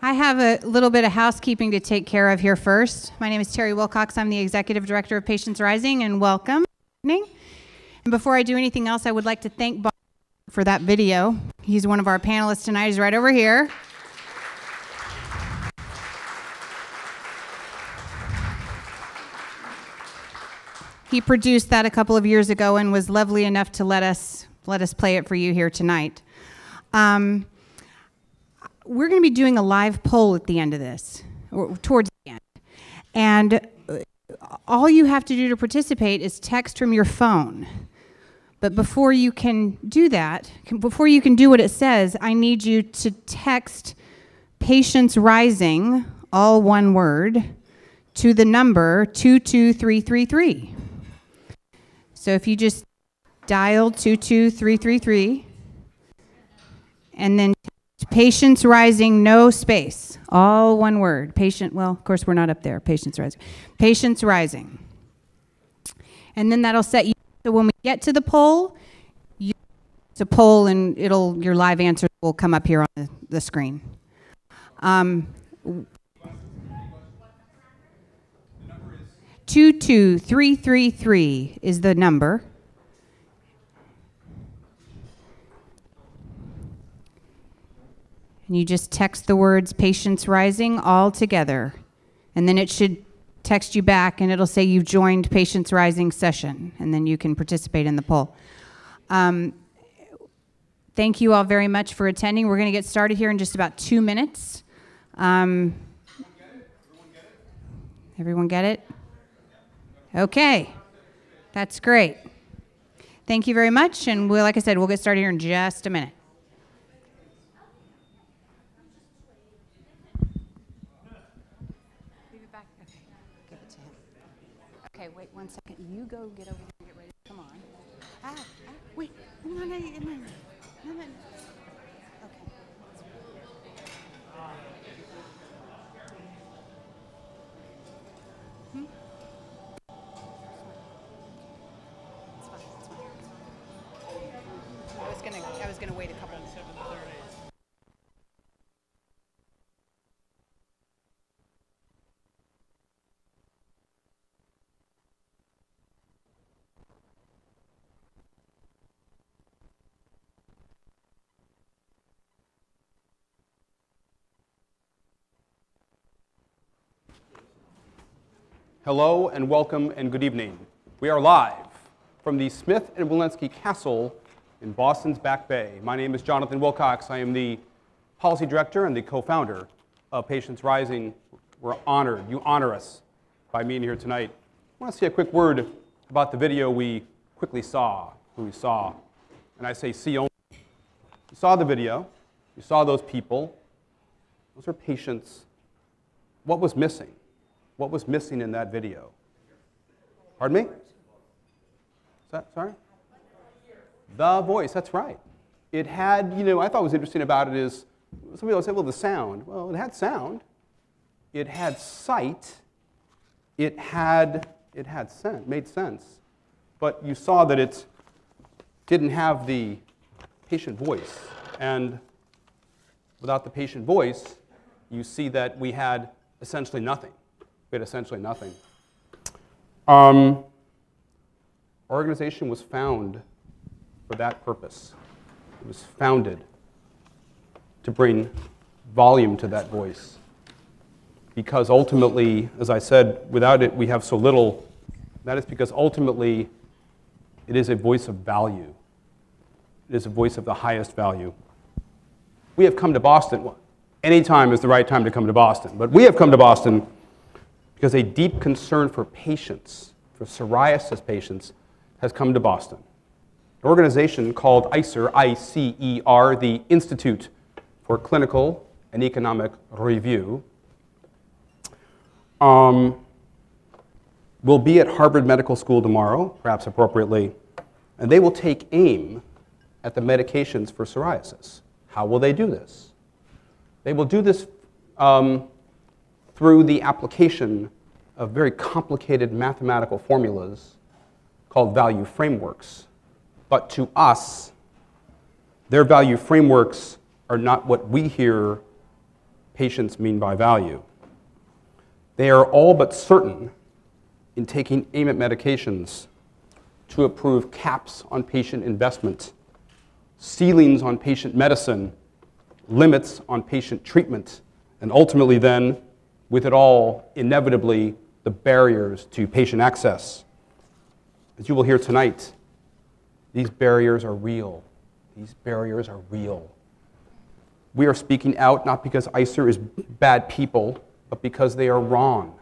I have a little bit of housekeeping to take care of here first. My name is Terry Wilcox. I'm the Executive Director of Patients Rising, and welcome. And before I do anything else, I would like to thank Bob for that video. He's one of our panelists tonight. He's right over here. He produced that a couple of years ago and was lovely enough to let us play it for you here tonight. We're going to be doing a live poll at the end of this, or towards the end. And all you have to do to participate is text from your phone. But before you can do that, before you can do what it says, I need you to text Patients Rising, all one word, to the number 22333. So if you just dial 22333 and then Patients Rising, no space, all one word. Well, of course, we're not up there. Patients Rising. Patients Rising. And then that'll set you. So when we get to the poll, it's a poll, and your live answers will come up here on the screen. 22333 is the number. And you just text the words Patients Rising all together. And then it should text you back, and it'll say you've joined Patients Rising session, and then you can participate in the poll. Thank you all very much for attending. We're going to get started here in just about 2 minutes. Everyone get it? Okay. That's great. Thank you very much, and like I said, we'll get started here in just a minute. Okay, wait 1 second. You go get over here and get ready. Come on. Wait. No. Okay. It's fine. I was gonna wait a couple minutes. Hello and welcome and good evening. We are live from the Smith and Wollensky Castle in Boston's Back Bay. My name is Jonathan Wilcox. I am the Policy Director and the co-founder of Patients Rising. We're honored. You honor us by being here tonight. I want to say a quick word about the video we quickly saw, And I say see only. You saw the video. You saw those people. Those are patients. What was missing? What was missing in that video? Pardon me? Is that, sorry? The voice, that's right. It had, I thought what was interesting about it is, some people say, well, the sound. Well, it had sound. It had sight. It made sense. But you saw that it didn't have the patient voice. And without the patient voice, you see that we had essentially nothing. Our organization was found for that purpose. It was founded to bring volume to that voice. Because ultimately, as I said, without it we have so little. That is because ultimately it is a voice of value. It is a voice of the highest value. We have come to Boston. Well, any time is the right time to come to Boston. But we have come to Boston because a deep concern for patients, for psoriasis patients, has come to Boston. An organization called ICER, I-C-E-R, the Institute for Clinical and Economic Review, will be at Harvard Medical School tomorrow, perhaps appropriately, and they will take aim at the medications for psoriasis. How will they do this? They will do this through the application of very complicated mathematical formulas called value frameworks. But to us, their value frameworks are not what we hear patients mean by value. They are all but certain in taking aim at medications to approve caps on patient investment, ceilings on patient medicine, limits on patient treatment, and ultimately then, with it all, inevitably, the barriers to patient access. As you will hear tonight, these barriers are real. These barriers are real. We are speaking out not because ICER is bad people, but because they are wrong.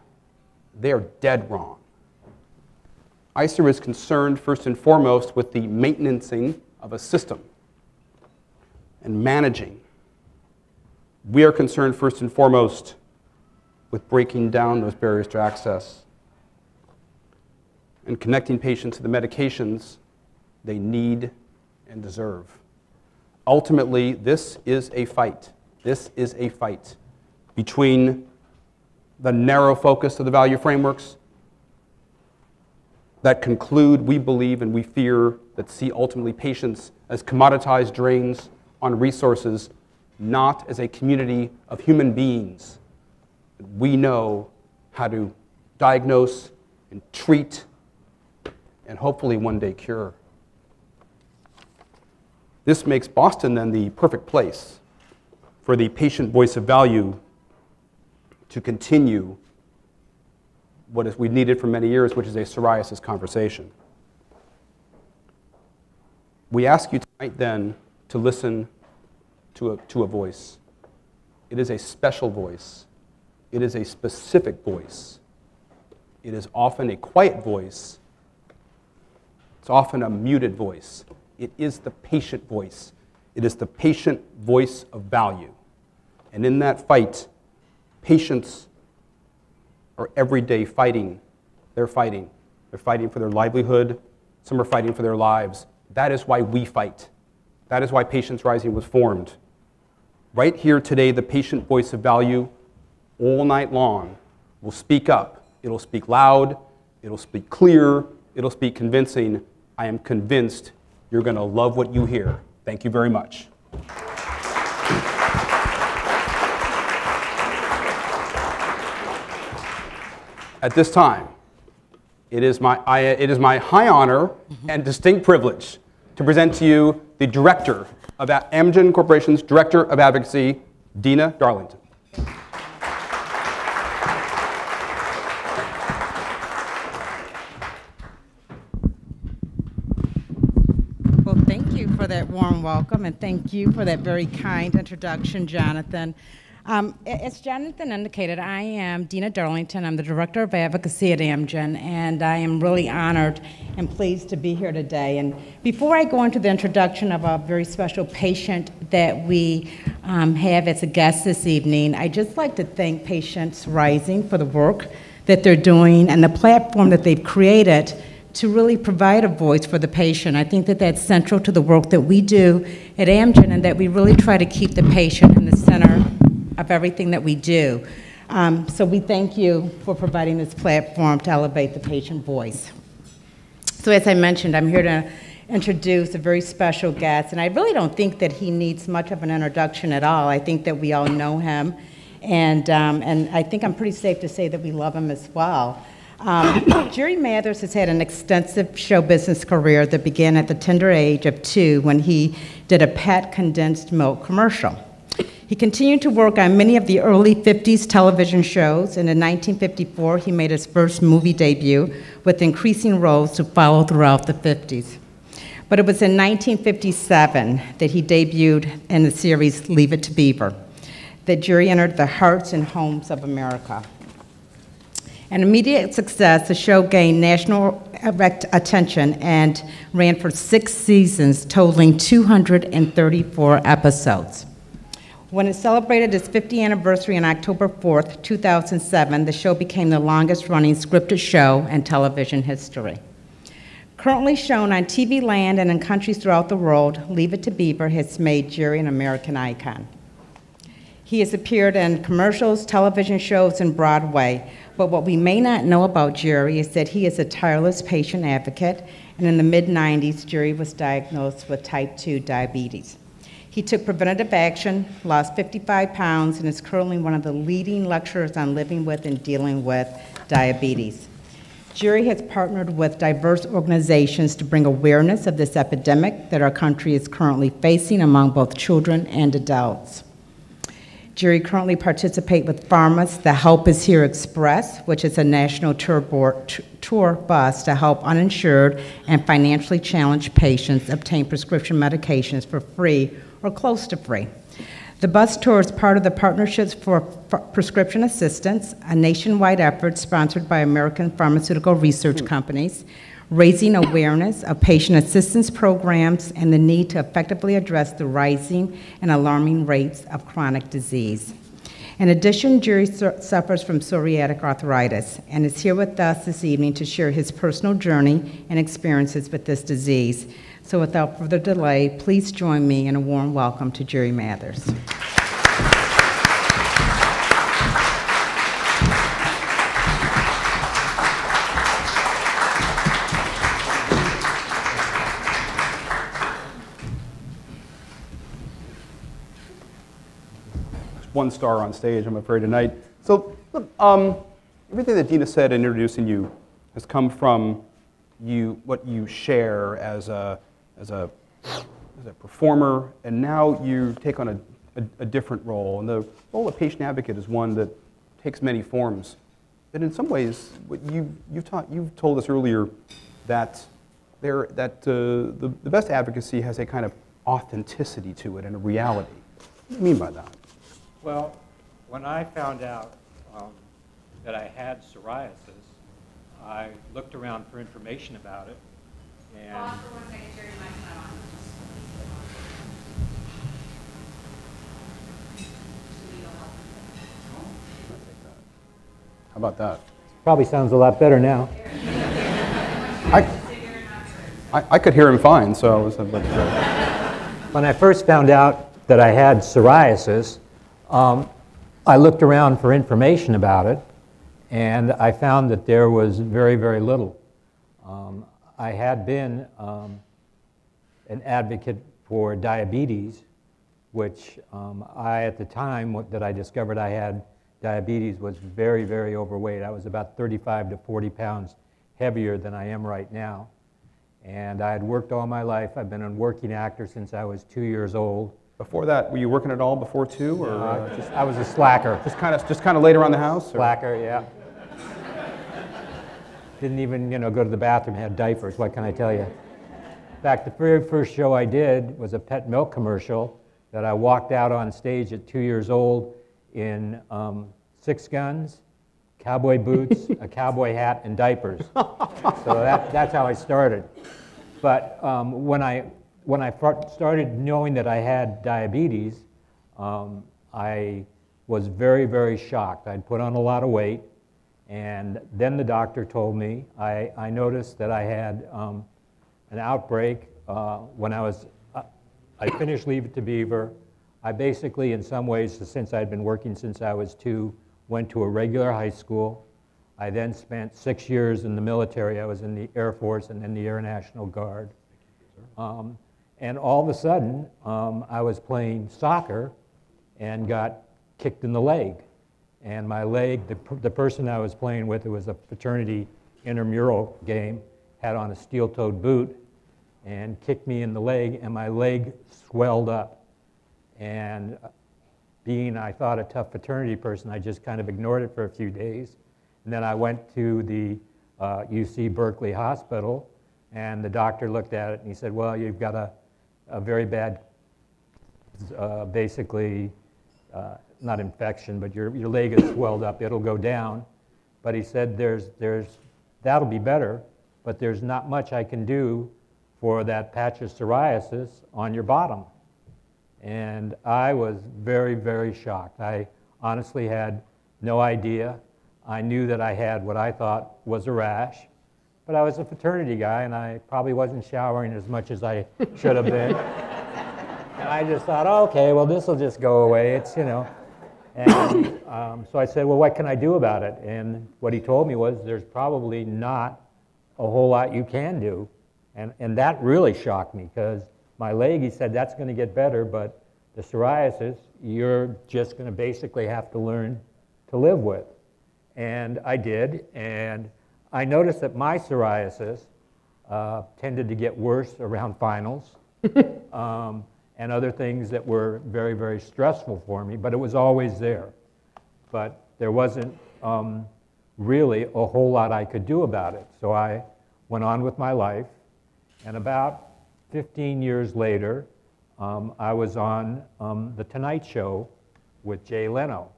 They are dead wrong. ICER is concerned first and foremost with the maintenancing of a system and managing. We are concerned first and foremost with breaking down those barriers to access and connecting patients to the medications they need and deserve. Ultimately, this is a fight. This is a fight between the narrow focus of the value frameworks that conclude, we believe and we fear, that see ultimately patients as commoditized drains on resources, not as a community of human beings. We know how to diagnose and treat and hopefully one day cure. This makes Boston then the perfect place for the patient voice of value to continue what we've needed for many years, which is a psoriasis conversation. We ask you tonight then to listen to a voice. It is a special voice. It is a specific voice. It is often a quiet voice. It's often a muted voice. It is the patient voice. It is the patient voice of value. And in that fight, patients are every day fighting. They're fighting. They're fighting for their livelihood. Some are fighting for their lives. That is why we fight. That is why Patients Rising was formed. Right here today, the patient voice of value, all night long, will speak up. It'll speak loud. It'll speak clear. It'll speak convincing. I am convinced you're going to love what you hear. Thank you very much. At this time, it is my high honor and distinct privilege to present to you the Director of Amgen Corporation's Director of Advocacy, Dina Darlington. Well, thank you for that warm welcome, and thank you for that very kind introduction, Jonathan. As Jonathan indicated, I am Dina Darlington. I'm the Director of Advocacy at Amgen, and I am really honored and pleased to be here today. And before I go into the introduction of a very special patient that we have as a guest this evening, I'd just like to thank Patients Rising for the work that they're doing and the platform that they've created to really provide a voice for the patient. I think that that's central to the work that we do at Amgen, and that we really try to keep the patient in the center of everything that we do. So we thank you for providing this platform to elevate the patient voice. So as I mentioned, I'm here to introduce a very special guest, and I really don't think that he needs much of an introduction at all. I think that we all know him, and I think I'm pretty safe to say that we love him as well. Jerry Mathers has had an extensive show business career that began at the tender age of 2 when he did a pet condensed milk commercial. He continued to work on many of the early 50s television shows, and in 1954 he made his first movie debut with increasing roles to follow throughout the 50s. But it was in 1957 that he debuted in the series Leave It to Beaver, that Jerry entered the hearts and homes of America. An immediate success, the show gained national attention and ran for 6 seasons, totaling 234 episodes. When it celebrated its 50th anniversary on October 4th, 2007, the show became the longest-running scripted show in television history. Currently shown on TV Land and in countries throughout the world, Leave It to Beaver has made Jerry an American icon. He has appeared in commercials, television shows, and Broadway, but what we may not know about Jerry is that he is a tireless patient advocate, and in the mid-90s, Jerry was diagnosed with type 2 diabetes. He took preventative action, lost 55 pounds, and is currently one of the leading lecturers on living with and dealing with diabetes. Jerry has partnered with diverse organizations to bring awareness of this epidemic that our country is currently facing among both children and adults. Jerry currently participates with Pharma's The Help Is Here Express, which is a national tour bus to help uninsured and financially challenged patients obtain prescription medications for free or close to free. The bus tour is part of the Partnerships for Prescription Assistance, a nationwide effort sponsored by American pharmaceutical research companies, raising awareness of patient assistance programs and the need to effectively address the rising and alarming rates of chronic disease. In addition, Jerry suffers from psoriatic arthritis and is here with us this evening to share his personal journey and experiences with this disease. So without further delay, please join me in a warm welcome to Jerry Mathers. One star on stage, I'm afraid, tonight. So, look, everything that Dina said in introducing you has come from what you share as a performer, and now you take on a different role. And the role of patient advocate is one that takes many forms. And in some ways, what you've told us earlier that the best advocacy has a kind of authenticity to it and a reality. What do you mean by that? Well, when I found out that I had psoriasis, I looked around for information about it, and How about that? probably sounds a lot better now. I could hear him fine, so. When I first found out that I had psoriasis, I looked around for information about it, and I found that there was very, very little. I had been an advocate for diabetes, which at the time that I discovered I had diabetes, was very, very overweight. I was about 35 to 40 pounds heavier than I am right now. And I had worked all my life. I've been a working actor since I was 2 years old. Before that, were you working at all before too, or I was a slacker. just kind of laid around the house? Or? Slacker, yeah. Didn't even, go to the bathroom, had diapers, what can I tell you? In fact, the very first show I did was a pet milk commercial that I walked out on stage at 2 years old in 6 guns, cowboy boots, a cowboy hat, and diapers. So that's how I started. But when I started knowing that I had diabetes, I was very, very shocked. I'd put on a lot of weight, and then the doctor told me, I noticed that I had an outbreak when I finished Leave It to Beaver. I basically, in some ways, since I'd been working since I was 2, went to a regular high school. I then spent 6 years in the military. I was in the Air Force and then the Air National Guard. And all of a sudden, I was playing soccer and got kicked in the leg. And my leg, the person I was playing with, it was a fraternity intramural game, had on a steel-toed boot and kicked me in the leg, and my leg swelled up. And being, I thought, a tough fraternity person, I just kind of ignored it for a few days. And then I went to the UC Berkeley Hospital, and the doctor looked at it and he said, well, you've got a very bad, basically, not infection, but your leg is swelled up, it'll go down. But he said, that'll be better, but there's not much I can do for that patch of psoriasis on your bottom. And I was very, very shocked. I honestly had no idea. I knew that I had what I thought was a rash, but I was a fraternity guy, and I probably wasn't showering as much as I should have been. And I just thought, oh, okay, well, this will just go away. It's, And so I said, well, what can I do about it? And what he told me was, there's probably not a whole lot you can do. And that really shocked me, because my leg, he said, that's going to get better, but the psoriasis, you're just going to basically have to learn to live with. And I did, and I noticed that my psoriasis tended to get worse around finals and other things that were very, very stressful for me, but it was always there. But there wasn't really a whole lot I could do about it. So I went on with my life, and about 15 years later, I was on The Tonight Show with Jay Leno.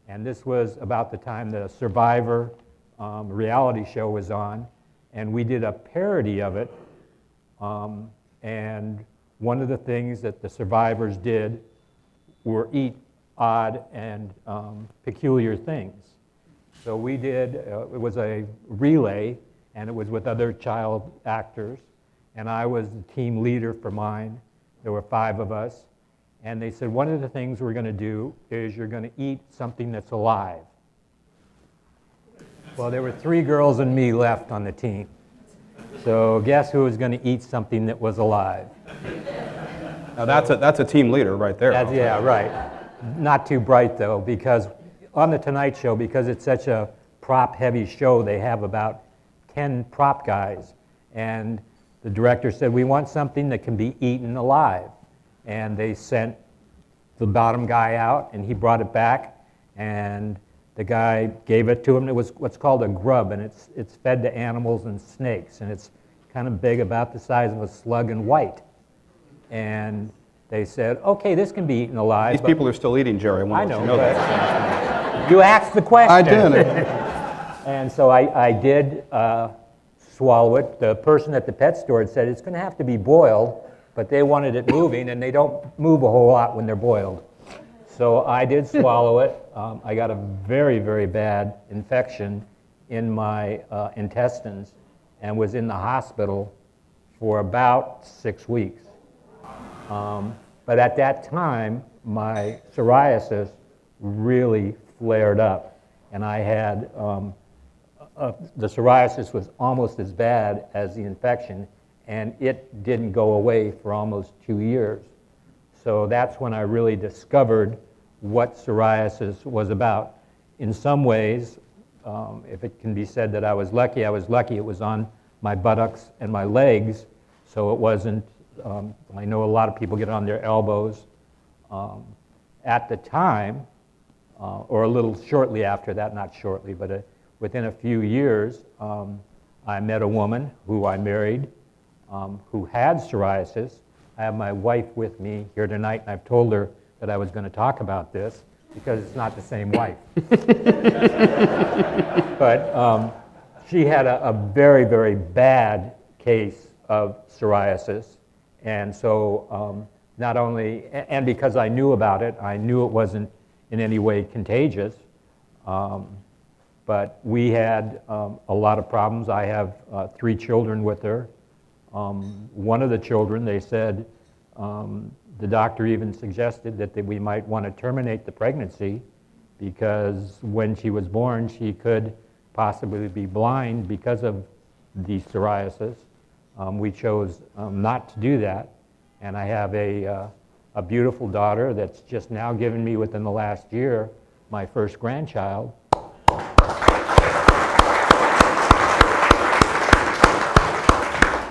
And this was about the time the Survivor reality show was on, and we did a parody of it. And one of the things that the survivors did were eat odd and peculiar things. So we did, it was a relay, and it was with other child actors, and I was the team leader for mine. There were 5 of us, and they said, one of the things we're going to do is you're going to eat something that's alive. Well, there were 3 girls and me left on the team. So guess who was going to eat something that was alive? Now that's a team leader right there. Yeah, right. Not too bright, though, because on The Tonight Show, because it's such a prop-heavy show, they have about 10 prop guys. And the director said, we want something that can be eaten alive. And they sent the bottom guy out, and he brought it back, and the guy gave it to him. It was what's called a grub, and it's fed to animals and snakes, and it's kind of big, about the size of a slug, and white. And they said, okay, this can be eaten alive. These people are still eating, Jerry. I want to let you know that. You asked the question. I did. And so I did swallow it. The person at the pet store had said it's going to have to be boiled, but they wanted it moving, and they don't move a whole lot when they're boiled. So I did swallow it. I got a very, very bad infection in my intestines and was in the hospital for about 6 weeks. But at that time, my psoriasis really flared up, and I had, the psoriasis was almost as bad as the infection, and it didn't go away for almost 2 years. So that's when I really discovered what psoriasis was about. In some ways, if it can be said that I was lucky it was on my buttocks and my legs, so it wasn't, I know a lot of people get on their elbows. At the time, or a little shortly after that, not shortly, but within a few years, I met a woman who I married who had psoriasis. I have my wife with me here tonight, and I've told her that I was going to talk about this because it's not the same wife. But she had a very, very bad case of psoriasis. And so not only, and because I knew about it, I knew it wasn't in any way contagious, but we had a lot of problems. I have 3 children with her. One of the children, they said, the doctor even suggested that we might want to terminate the pregnancy because when she was born, she could possibly be blind because of the psoriasis. We chose not to do that, and I have a beautiful daughter that's just now given me, within the last year, my first grandchild.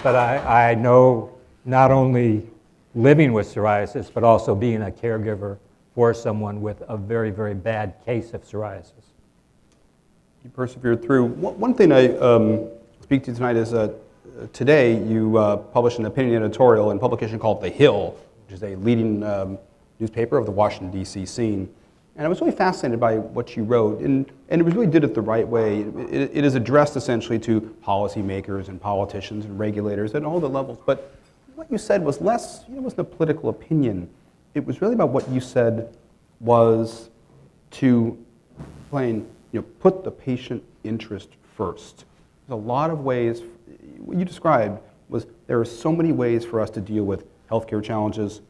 But I know not only living with psoriasis, but also being a caregiver for someone with a very, very bad case of psoriasis. You persevered through. One thing I speak to tonight is today you published an opinion editorial in a publication called The Hill, which is a leading newspaper of the Washington, D.C. scene. And I was really fascinated by what you wrote, and it really did it the right way. It is addressed essentially to policymakers and politicians and regulators at all the levels. But what you said was less, it wasn't a political opinion. It was really about what you said was to put the patient interest first. There's a lot of ways, what you described was there are so many ways for us to deal with healthcare challenges,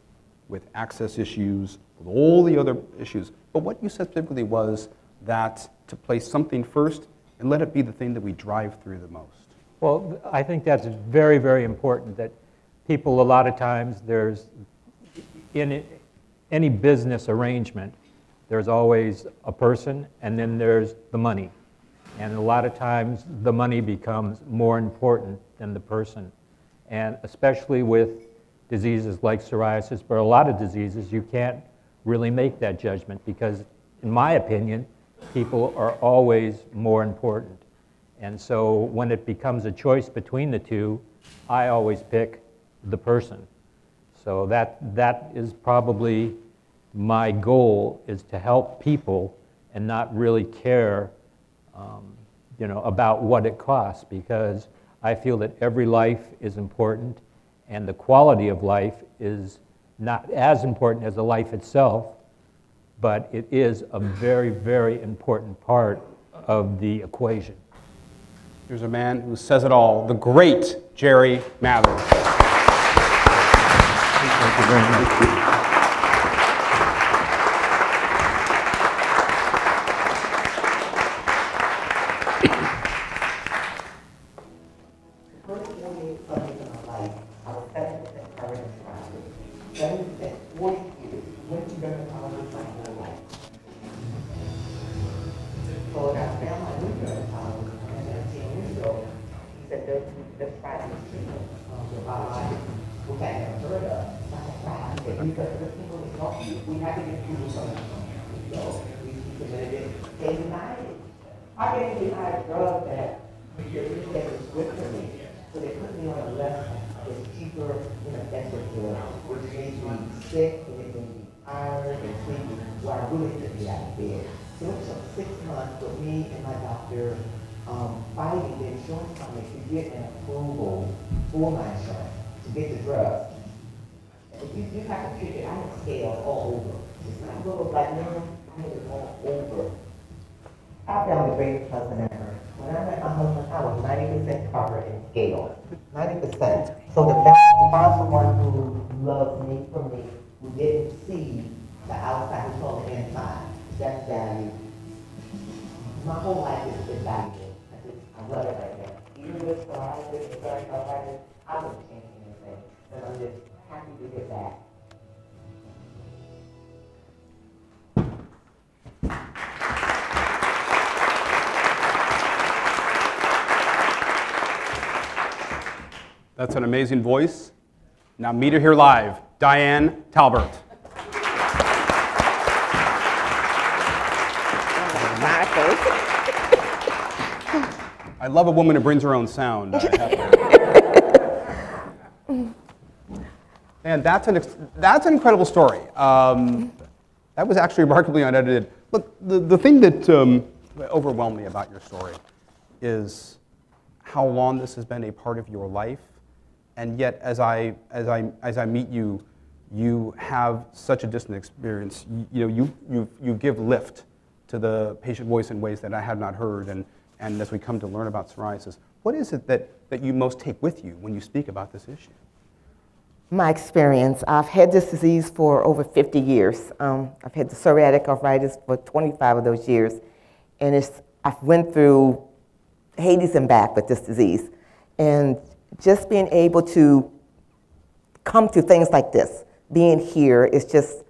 with access issues, with all the other issues. But what you said specifically was that to place something first and let it be the thing that we drive through the most. Well, I think that's very, very important, that people, a lot of times, there's, in any business arrangement, there's always a person and then there's the money. And a lot of times the money becomes more important than the person. And especially with diseases like psoriasis, but a lot of diseases, you can't really make that judgment because, in my opinion, people are always more important. And so when it becomes a choice between the two, I always pick the person. So that is probably my goal, is to help people and not really care about what it costs, because I feel that every life is important and the quality of life is not as important as the life itself, but it is a very, very important part of the equation. Here's a man who says it all, the great Jerry Mathers. Thank you very much. I basically had a drug that was good for me. So they put me on a less, cheaper, extra drug, which made me sick, and it made me tired and sleepy, where I really couldn't get out of bed. So it took 6 months for me and my doctor fighting the insurance company to get an approval for my insurance to get the drug. You have to treat it, I have scales all over. It's not little like now, I have it all over. I found the greatest husband ever. When I met my husband, I was 90% covered in scales. 90%. So the fact to find someone who loves me for me, who didn't see the outside, who saw the inside, that's value. My whole life has been valuable. I love it right now. Even with psoriasis and arthritis, I wouldn't change anything. And I'm just happy to get back. That's an amazing voice. Now meet her here live, Diane Talbert. I love a woman who brings her own sound. And that's an incredible story. That was actually remarkably unedited. Look, the thing that overwhelmed me about your story is how long this has been a part of your life. And yet, as I meet you, you have such a distant experience. You give lift to the patient voice in ways that I had not heard. And as we come to learn about psoriasis, what is it that you most take with you when you speak about this issue? My experience. I've had this disease for over 50 years. I've had the psoriatic arthritis for 25 of those years. And I've went through Hades and back with this disease. And just being able to come to things like this, being here, is just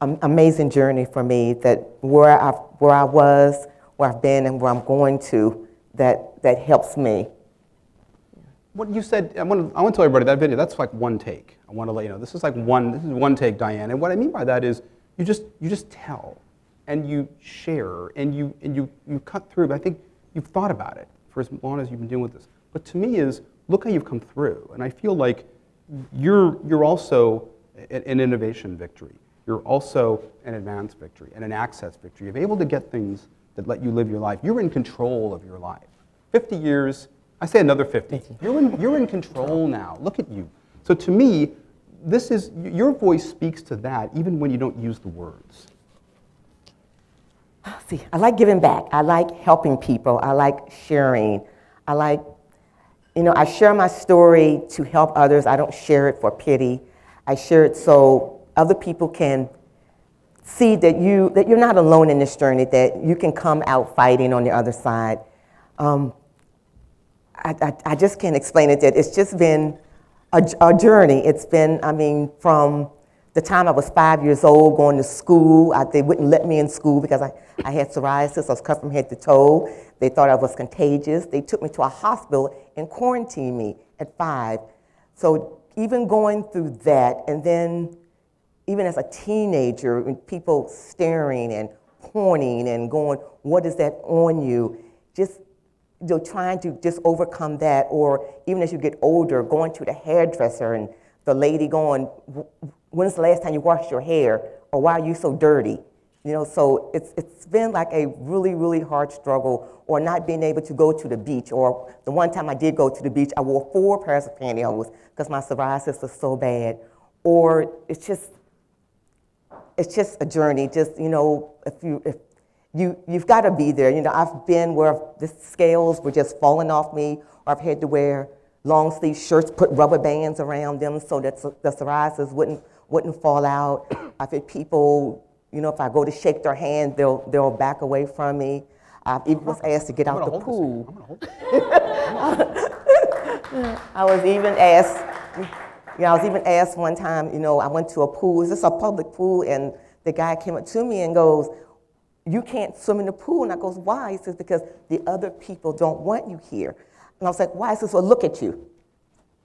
an amazing journey for me, that where I was, where I've been, and where I'm going to, that helps me. What you said, I want to tell everybody that video, that's like one take. I want to let you know, this is one take, Diane. And what I mean by that is you just tell, and you share, and you cut through. But I think you've thought about it for as long as you've been dealing with this. But to me is, look how you've come through. And I feel like you're also an innovation victory. You're also an advanced victory and an access victory. You're able to get things that let you live your life. You're in control of your life. 50 years, I say another 50. You're in control now. Look at you. So to me, your voice speaks to that even when you don't use the words. See, I like giving back. I like helping people. I like sharing. I like, I share my story to help others. I don't share it for pity. I share it so other people can see that you're not alone in this journey, that you can come out fighting on the other side. I just can't explain it. That it's just been a journey. It's been, from the time I was 5 years old going to school. They wouldn't let me in school because I had psoriasis. I was cut from head to toe. They thought I was contagious. They took me to a hospital and quarantined me at 5. So even going through that, and then even as a teenager, and people staring and pointing and going, what is that on you? Just trying to just overcome that, or even as you get older, going to the hairdresser and the lady going, when's the last time you washed your hair? Or why are you so dirty? So it's been like a really, really hard struggle, or not being able to go to the beach. Or the one time I did go to the beach, I wore 4 pairs of pantyhose because my psoriasis was so bad. Or it's just a journey. Just, if you've got to be there. I've been where the scales were just falling off me, or I've had to wear long sleeve shirts, put rubber bands around them so that the psoriasis wouldn't fall out. I've had people, if I go to shake their hand, they'll back away from me. I even was asked to get out the pool. I'm gonna hold this. I was even asked one time, I went to a pool, it's just a public pool, and the guy came up to me and goes, you can't swim in the pool. And I goes, why? He says, because the other people don't want you here. And I was like, why? He says, well, look at you.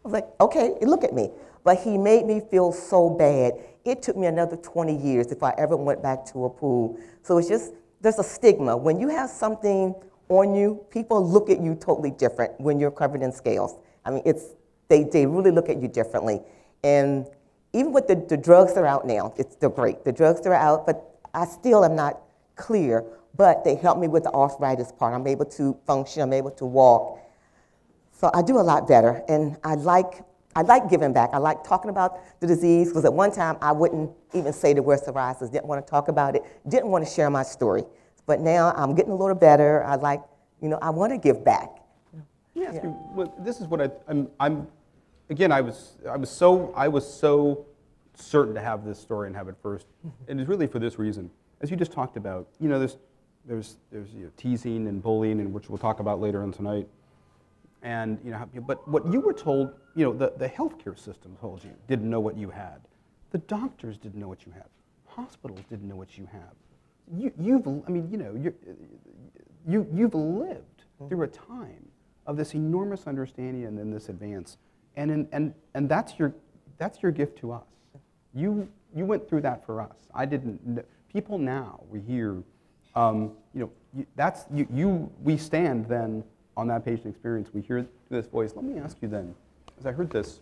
I was like, okay, look at me. But he made me feel so bad. It took me another 20 years if I ever went back to a pool. So it's just, there's a stigma. When you have something on you, people look at you totally different when you're covered in scales. I mean, they really look at you differently. And even with the drugs that are out now, they're great. The drugs that are out, but I still am not clear, but they help me with the arthritis part. I'm able to function, I'm able to walk. So I do a lot better, and I like giving back. I like talking about the disease, because at one time I wouldn't even say the word psoriasis, didn't want to talk about it, didn't want to share my story. But now I'm getting a little better. I want to give back. Yes, yeah. Well, this is what I'm again, I was so certain to have this story and have it first, and it's really for this reason. As you just talked about, there's teasing and bullying, and which we'll talk about later on tonight. And but what you were told, the healthcare system told you didn't know what you had. The doctors didn't know what you had. Hospitals didn't know what you have. You've lived through a time of this enormous understanding and then this advance, and that's your gift to us. You went through that for us. I didn't. People now, we hear, we stand then on that patient experience. We hear this voice. Let me ask you then, as I heard this,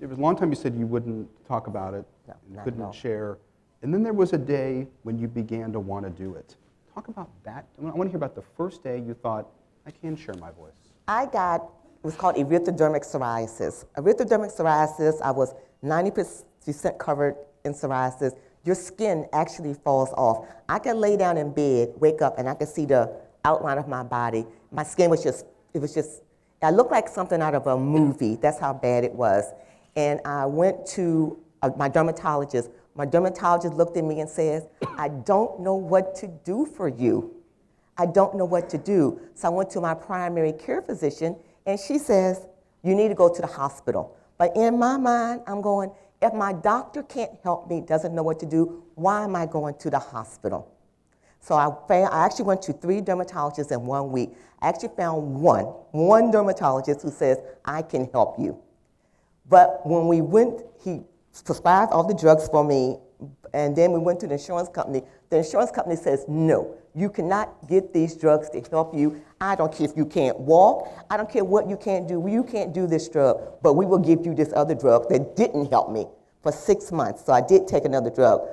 there was a long time you said you wouldn't talk about it, you couldn't share, and then there was a day when you began to want to do it. Talk about that. I want to hear about the first day you thought, I can share my voice. It was called erythrodermic psoriasis. Erythrodermic psoriasis, I was 90% covered in psoriasis. Your skin actually falls off. I could lay down in bed, wake up, and I could see the outline of my body. My skin was I looked like something out of a movie. That's how bad it was. And I went to my dermatologist. My dermatologist looked at me and says, I don't know what to do for you. I don't know what to do. So I went to my primary care physician, and she says, you need to go to the hospital. But in my mind, I'm going, if my doctor can't help me, doesn't know what to do, why am I going to the hospital? So I actually went to 3 dermatologists in 1 week. I actually found one dermatologist who says, I can help you. But when we went, he prescribed all the drugs for me, and then we went to the insurance company. The insurance company says, no, you cannot get these drugs to help you. I don't care if you can't walk. I don't care what you can't do. You can't do this drug, but we will give you this other drug that didn't help me for 6 months. So I did take another drug,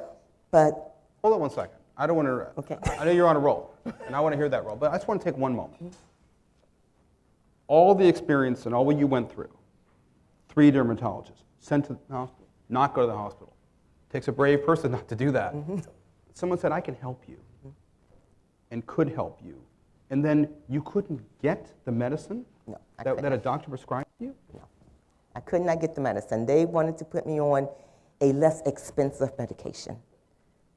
but. Hold on 1 second. I don't want to, okay. I know you're on a roll, and I want to hear that roll, but I just want to take one moment. All the experience and all what you went through, 3 dermatologists, sent to the hospital, not go to the hospital. It takes a brave person not to do that. Someone said, I can help you, and could help you. And then you couldn't get the medicine that a doctor prescribed you? No, I could not get the medicine. They wanted to put me on a less expensive medication.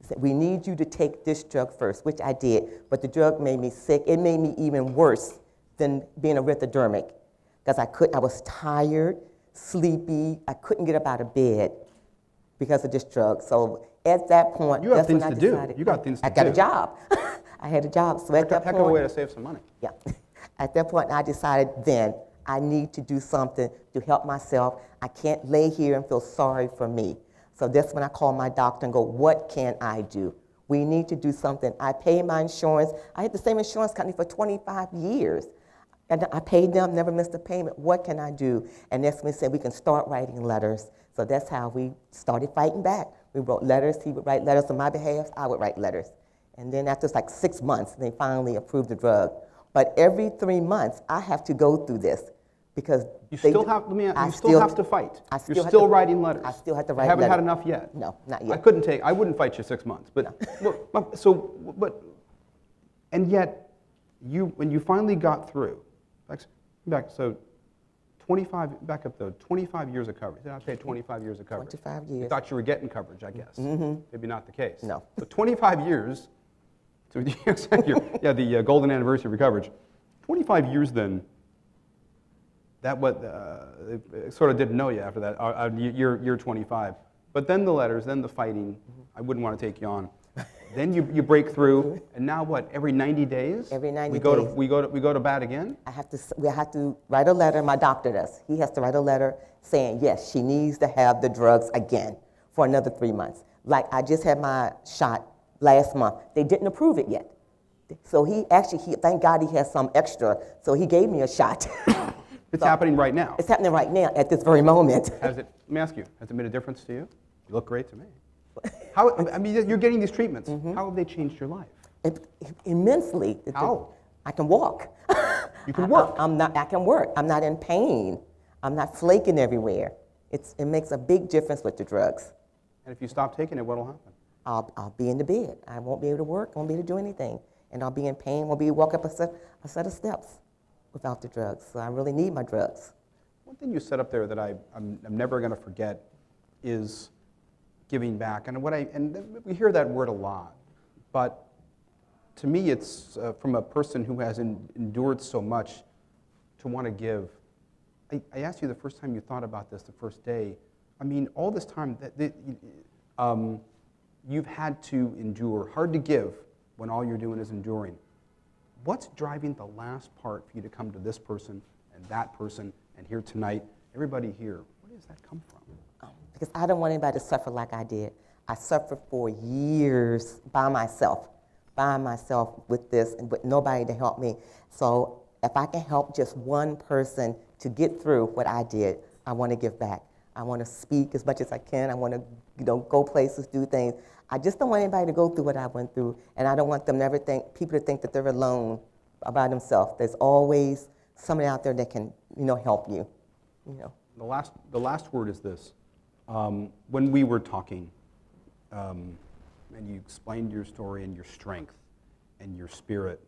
They said, we need you to take this drug first, which I did, but the drug made me sick. It made me even worse than being erythrodermic, because I was tired, sleepy, I couldn't get up out of bed because of this drug. So at that point, You have that's when things I to do. decided. You got things to I got a do. job. I had a job. So at that Heck of a way point, to save some money. yeah. At that point, I decided then I need to do something to help myself. I can't lay here and feel sorry for me. So that's when I called my doctor and go, what can I do? We need to do something. I paid my insurance. I had the same insurance company for 25 years. And I paid them, never missed a payment. What can I do? And that's when they said we can start writing letters. So that's how we started fighting back. We wrote letters. He would write letters on my behalf. I would write letters. And then after like 6 months, they finally approved the drug. But every 3 months, I have to go through this because You still have, let me ask, you still have to fight. You're have still to- writing letters. I still have to write You haven't had letters. enough yet. No, not I yet. I wouldn't fight you 6 months, but, and yet, when you finally got through, so 25 years of coverage. I paid 25 years of coverage. 25 You years. thought you were getting coverage, I guess. Maybe not the case. No. So 25 years, so the golden anniversary of your coverage. 25 years then, that sort of didn't know you after that. You're 25. But then the letters, then the fighting, I wouldn't want to take you on. Then you break through, and now what? Every 90 days? Every 90 we go days. To, we go to bat again? We have to write a letter. My doctor does. He has to write a letter saying, yes, she needs to have the drugs again for another 3 months. Like I just had my shot last month. They didn't approve it yet. So thank God he has some extra, so he gave me a shot. It's happening right now. It's happening right now at this very moment. Let me ask you, has it made a difference to you? You look great to me. I mean, you're getting these treatments. How have they changed your life? Immensely. How? I can walk. You can work. I can work. I'm not in pain. I'm not flaking everywhere. It makes a big difference with the drugs. And if you stop taking it, what will happen? I'll be in the bed. I won't be able to work. I won't be able to do anything. And I'll be in pain. Won't be able to walk up a set of steps without the drugs. So I really need my drugs. One thing you said up there that I'm never going to forget is giving back. And we hear that word a lot, but to me it's from a person who has endured so much to want to give. I asked you the first time you thought about this, the first day. I mean, all this time you've had to endure, hard to give when all you're doing is enduring. What's driving the last part for you to come to this person and that person and here tonight, everybody here? Where does that come from? Because I don't want anybody to suffer like I did. I suffered for years by myself with this and with nobody to help me. So if I can help just one person to get through what I did, I want to give back. I want to speak as much as I can. I want to go places, do things. I just don't want anybody to go through what I went through, and I don't want them people to think that they're alone by themselves. There's always somebody out there that can help you. The last word is this. When we were talking, and you explained your story and your strength and your spirit,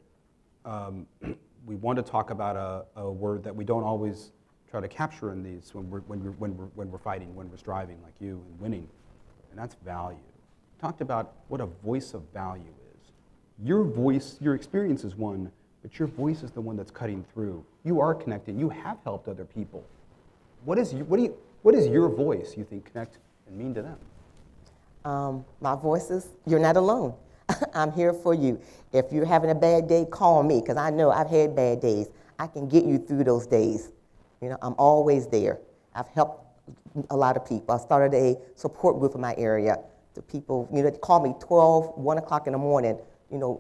we want to talk about a word that we don't always try to capture in these when we're fighting, when we're striving like you and winning, and that's value. Talked about what a voice of value is. Your voice, your experience is one, but your voice is the one that's cutting through. You are connecting. You have helped other people. What is your voice you think connect and mean to them? My voice is, you're not alone. I'm here for you. If you're having a bad day, call me, because I know I've had bad days. I can get you through those days. I'm always there. I've helped a lot of people. I started a support group in my area. The people, they call me 1 o'clock in the morning,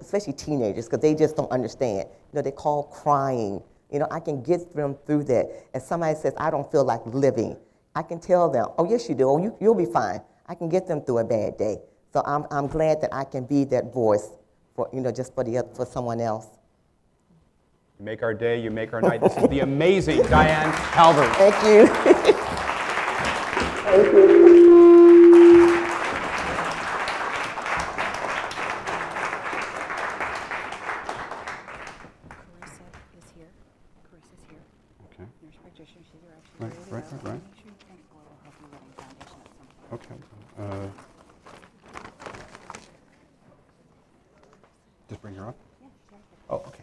especially teenagers, because they just don't understand. They call crying. I can get them through that. If somebody says, I don't feel like living, I can tell them, oh, yes, you do. Oh, you'll be fine. I can get them through a bad day. So I'm glad that I can be that voice for, just for someone else. You make our day, you make our night. This is the amazing Diane Calvert. Thank you. Thank you. Right. Okay. Just bring her up? Yeah, sure. Oh, okay.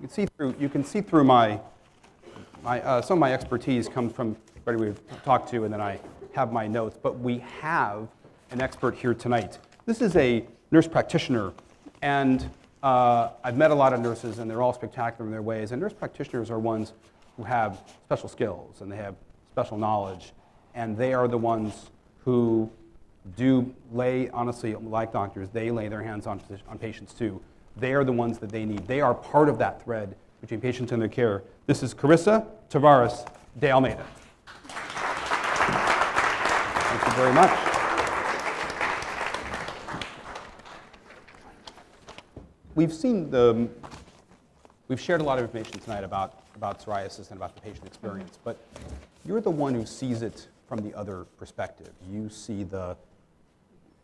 You can see through my Some of my expertise comes from everybody we've talked to, and then I have my notes. But we have an expert here tonight. This is a nurse practitioner, and I've met a lot of nurses, and they're all spectacular in their ways. And nurse practitioners are ones who have special skills, and they have special knowledge, and they are the ones who do lay, honestly, like doctors, they lay their hands on patients too. They are the ones that they need. They are part of that thread between patients and their care. This is Carissa Tavares de Almeida. Thank you very much. We've shared a lot of information tonight about psoriasis and about the patient experience, but you're the one who sees it from the other perspective. You see the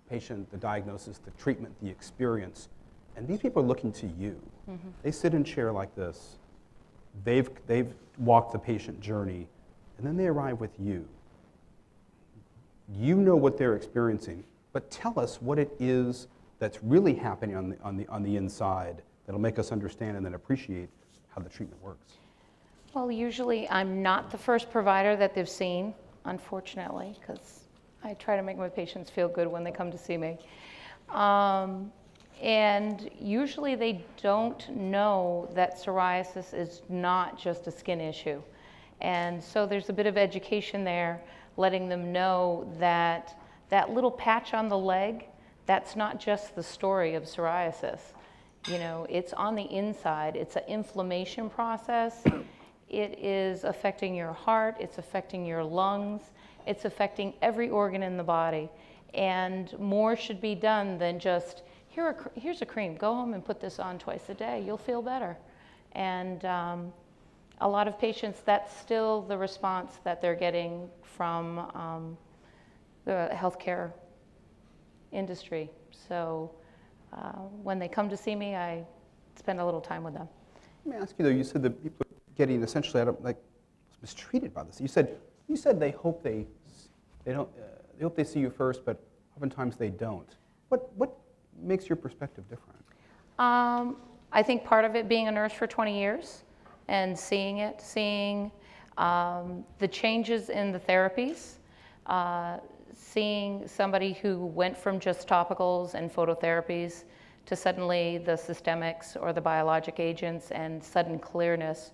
patient, the diagnosis, the treatment, the experience, and these people are looking to you. They sit in a chair like this. They've walked the patient journey, and then they arrive with you. You know what they're experiencing, but tell us what it is that's really happening on the inside that'll make us understand and then appreciate how the treatment works. Well, usually I'm not the first provider that they've seen, unfortunately, because I try to make my patients feel good when they come to see me. And usually they don't know that psoriasis is not just a skin issue. And so there's a bit of education there, letting them know that that little patch on the leg, that's not just the story of psoriasis. You know, it's on the inside. It's an inflammation process. It is affecting your heart. It's affecting your lungs. It's affecting every organ in the body. And more should be done than just, here's a cream. Go home and put this on twice a day. You'll feel better. And a lot of patients, that's still the response that they're getting from the healthcare industry. So when they come to see me, I spend a little time with them. Let me ask you though, you said that people are getting essentially mistreated by this. You said they hope they hope they see you first, but oftentimes they don't. What makes your perspective different? I think part of it being a nurse for 20 years and seeing the changes in the therapies, seeing somebody who went from just topicals and phototherapies to suddenly the systemics or the biologic agents and sudden clearness.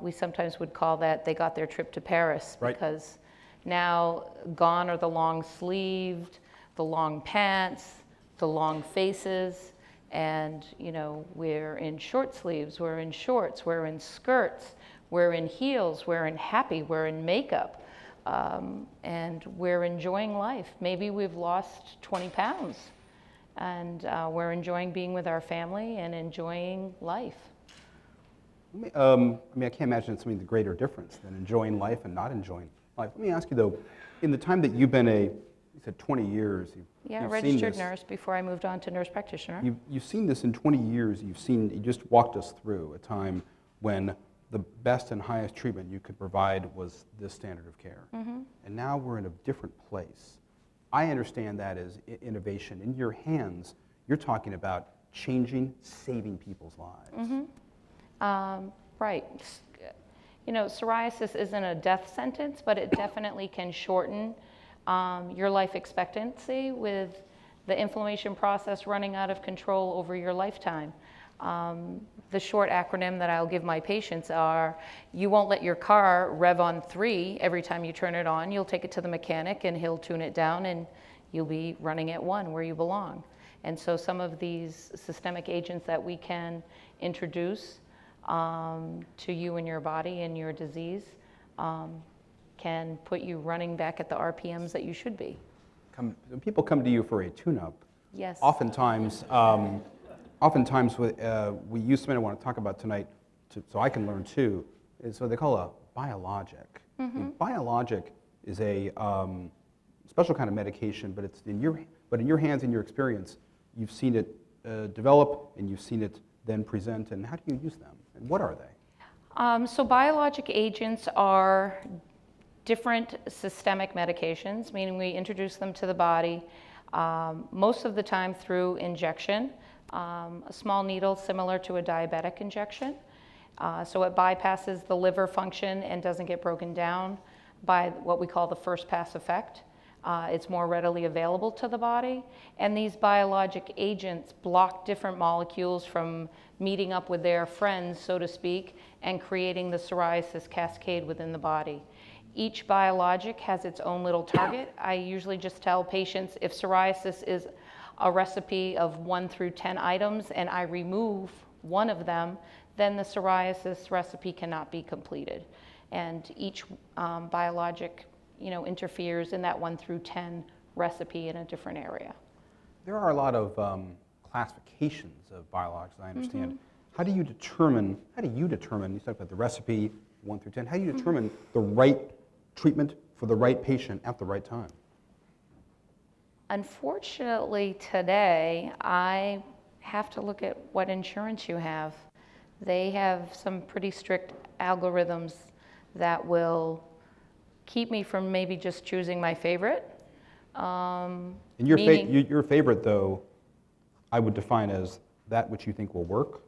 We sometimes would call that they got their trip to Paris, right. Because now gone are the long sleeved, the long pants, the long faces, and you know, we're in short sleeves, we're in shorts, we're in skirts, we're in heels, we're in happy, we're in makeup, and we're enjoying life. Maybe we've lost 20 pounds, and we're enjoying being with our family and enjoying life. I mean, I can't imagine something the greater difference than enjoying life and not enjoying life. Let me ask you though, in the time that you've been you said 20 years. Yeah, you've registered nurse before I moved on to nurse practitioner. You've seen this in 20 years. You just walked us through a time when the best and highest treatment you could provide was this standard of care. And now we're in a different place. I understand that as innovation. In your hands, you're talking about changing, saving people's lives. Right. You know, psoriasis isn't a death sentence, but it definitely can shorten your life expectancy with the inflammation process running out of control over your lifetime. The short acronym that I'll give my patients are, you won't let your car rev on 3 every time you turn it on. You'll take it to the mechanic and he'll tune it down and you'll be running at 1 where you belong. And so some of these systemic agents that we can introduce to you and your body and your disease can put you running back at the RPMs that you should be. When people come to you for a tune-up, yes. Oftentimes we use something I want to talk about tonight, so I can learn too, is what they call a biologic. Biologic is a special kind of medication, but it's in your hands, in your experience, you've seen it develop and you've seen it then present, and how do you use them, and what are they? So biologic agents are different systemic medications, meaning we introduce them to the body most of the time through injection, a small needle similar to a diabetic injection. So it bypasses the liver function and doesn't get broken down by what we call the first pass effect. It's more readily available to the body. And these biologic agents block different molecules from meeting up with their friends, so to speak, and creating the psoriasis cascade within the body. Each biologic has its own little target. I usually just tell patients if psoriasis is a recipe of 1 through 10 items and I remove one of them, then the psoriasis recipe cannot be completed. And each biologic, interferes in that 1 through 10 recipe in a different area. There are a lot of classifications of biologics, I understand. How do you determine, you talked about the recipe 1 through 10, how do you determine the right treatment for the right patient at the right time? Unfortunately, today, I have to look at what insurance you have. They have some pretty strict algorithms that will keep me from maybe just choosing my favorite. And your favorite, though, I would define as that which you think will work?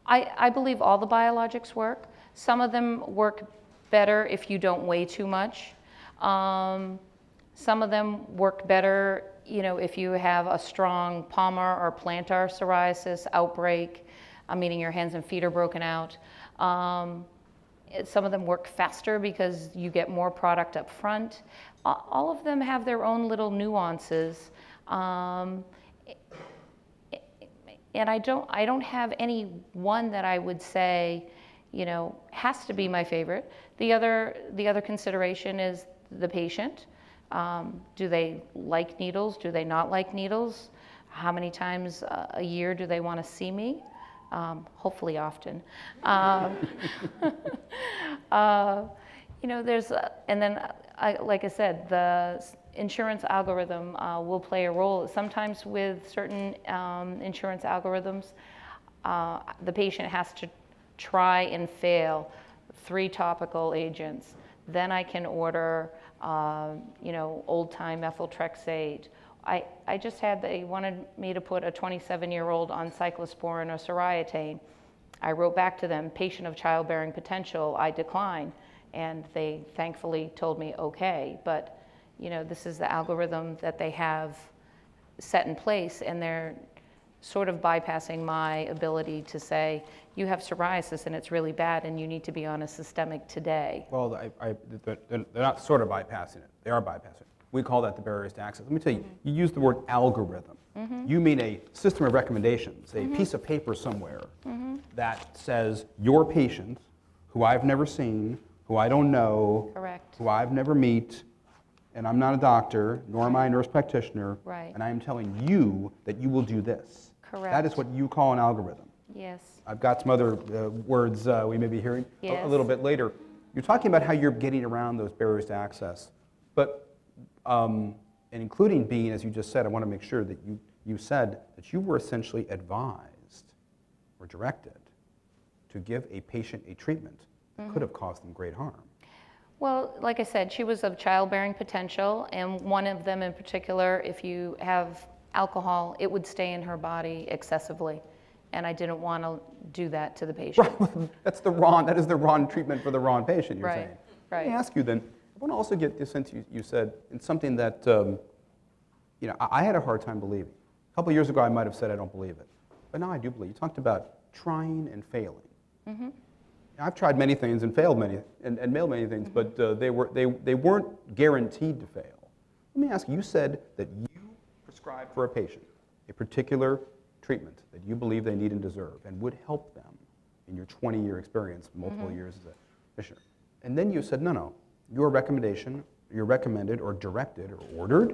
I believe all the biologics work. Some of them work better if you don't weigh too much. Some of them work better, if you have a strong palmar or plantar psoriasis outbreak, meaning your hands and feet are broken out. Some of them work faster because you get more product up front. All of them have their own little nuances. And I don't have any one that I would say, has to be my favorite. The other consideration is the patient. Do they like needles? Do they not like needles? How many times a year do they want to see me? Hopefully often. And then, like I said, the insurance algorithm will play a role. Sometimes with certain insurance algorithms, the patient has to try and fail 3 topical agents. Then I can order, old-time methyltrexate. I just they wanted me to put a 27-year-old on cyclosporin or soriatane. I wrote back to them, patient of childbearing potential, I decline. And they thankfully told me, okay, but this is the algorithm that they have set in place, and they're sort of bypassing my ability to say, you have psoriasis and it's really bad and you need to be on a systemic today. Well, they're not sort of bypassing it. They are bypassing it. We call that the barriers to access. Let me tell you, you use the word algorithm. You mean a system of recommendations, a piece of paper somewhere that says your patient, who I've never seen, who I don't know, Correct. who I've never met, and I'm not a doctor, nor am I a nurse practitioner, Right. and I am telling you that you will do this. Correct. That is what you call an algorithm. Yes. I've got some other words we may be hearing a Yes. little bit later. You're talking about how you're getting around those barriers to access, but and including being, as you just said, I want to make sure that you said that you were essentially advised or directed to give a patient a treatment that could have caused them great harm. Well, like I said, she was of childbearing potential, and one of them in particular, if you have alcohol, it would stay in her body excessively, and I didn't want to do that to the patient. That is the wrong treatment for the wrong patient, you're saying. Right. Let me ask you then, I want to also get the sense you said, in something that I had a hard time believing. A couple of years ago, I might have said I don't believe it, but now I do believe. You talked about trying and failing. I've tried many things and failed many, and mailed many things, but they weren't guaranteed to fail. Let me ask you, you said that you prescribed for a patient a particular treatment that you believe they need and deserve and would help them in your 20-year experience, multiple years as a physician. And then you said, no, your recommendation, you're recommended or directed or ordered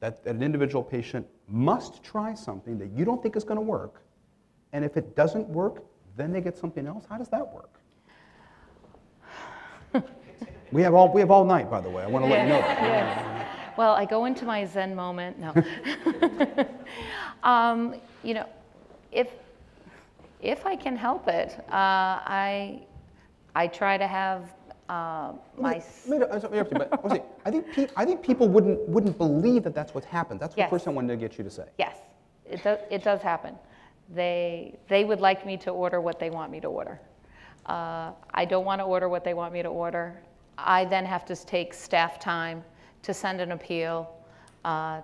that an individual patient must try something that you don't think is going to work, and if it doesn't work, then they get something else. How does that work? we have all night, by the way. I want to let you know that. Yes. Well, I go into my Zen moment. No. If I can help it, I try to have my. I think people wouldn't believe that that's what's happened. That's what Yes. first I wanted to get you to say. Yes, it does happen. They would like me to order what they want me to order. I don't want to order what they want me to order. I then have to take staff time to send an appeal, to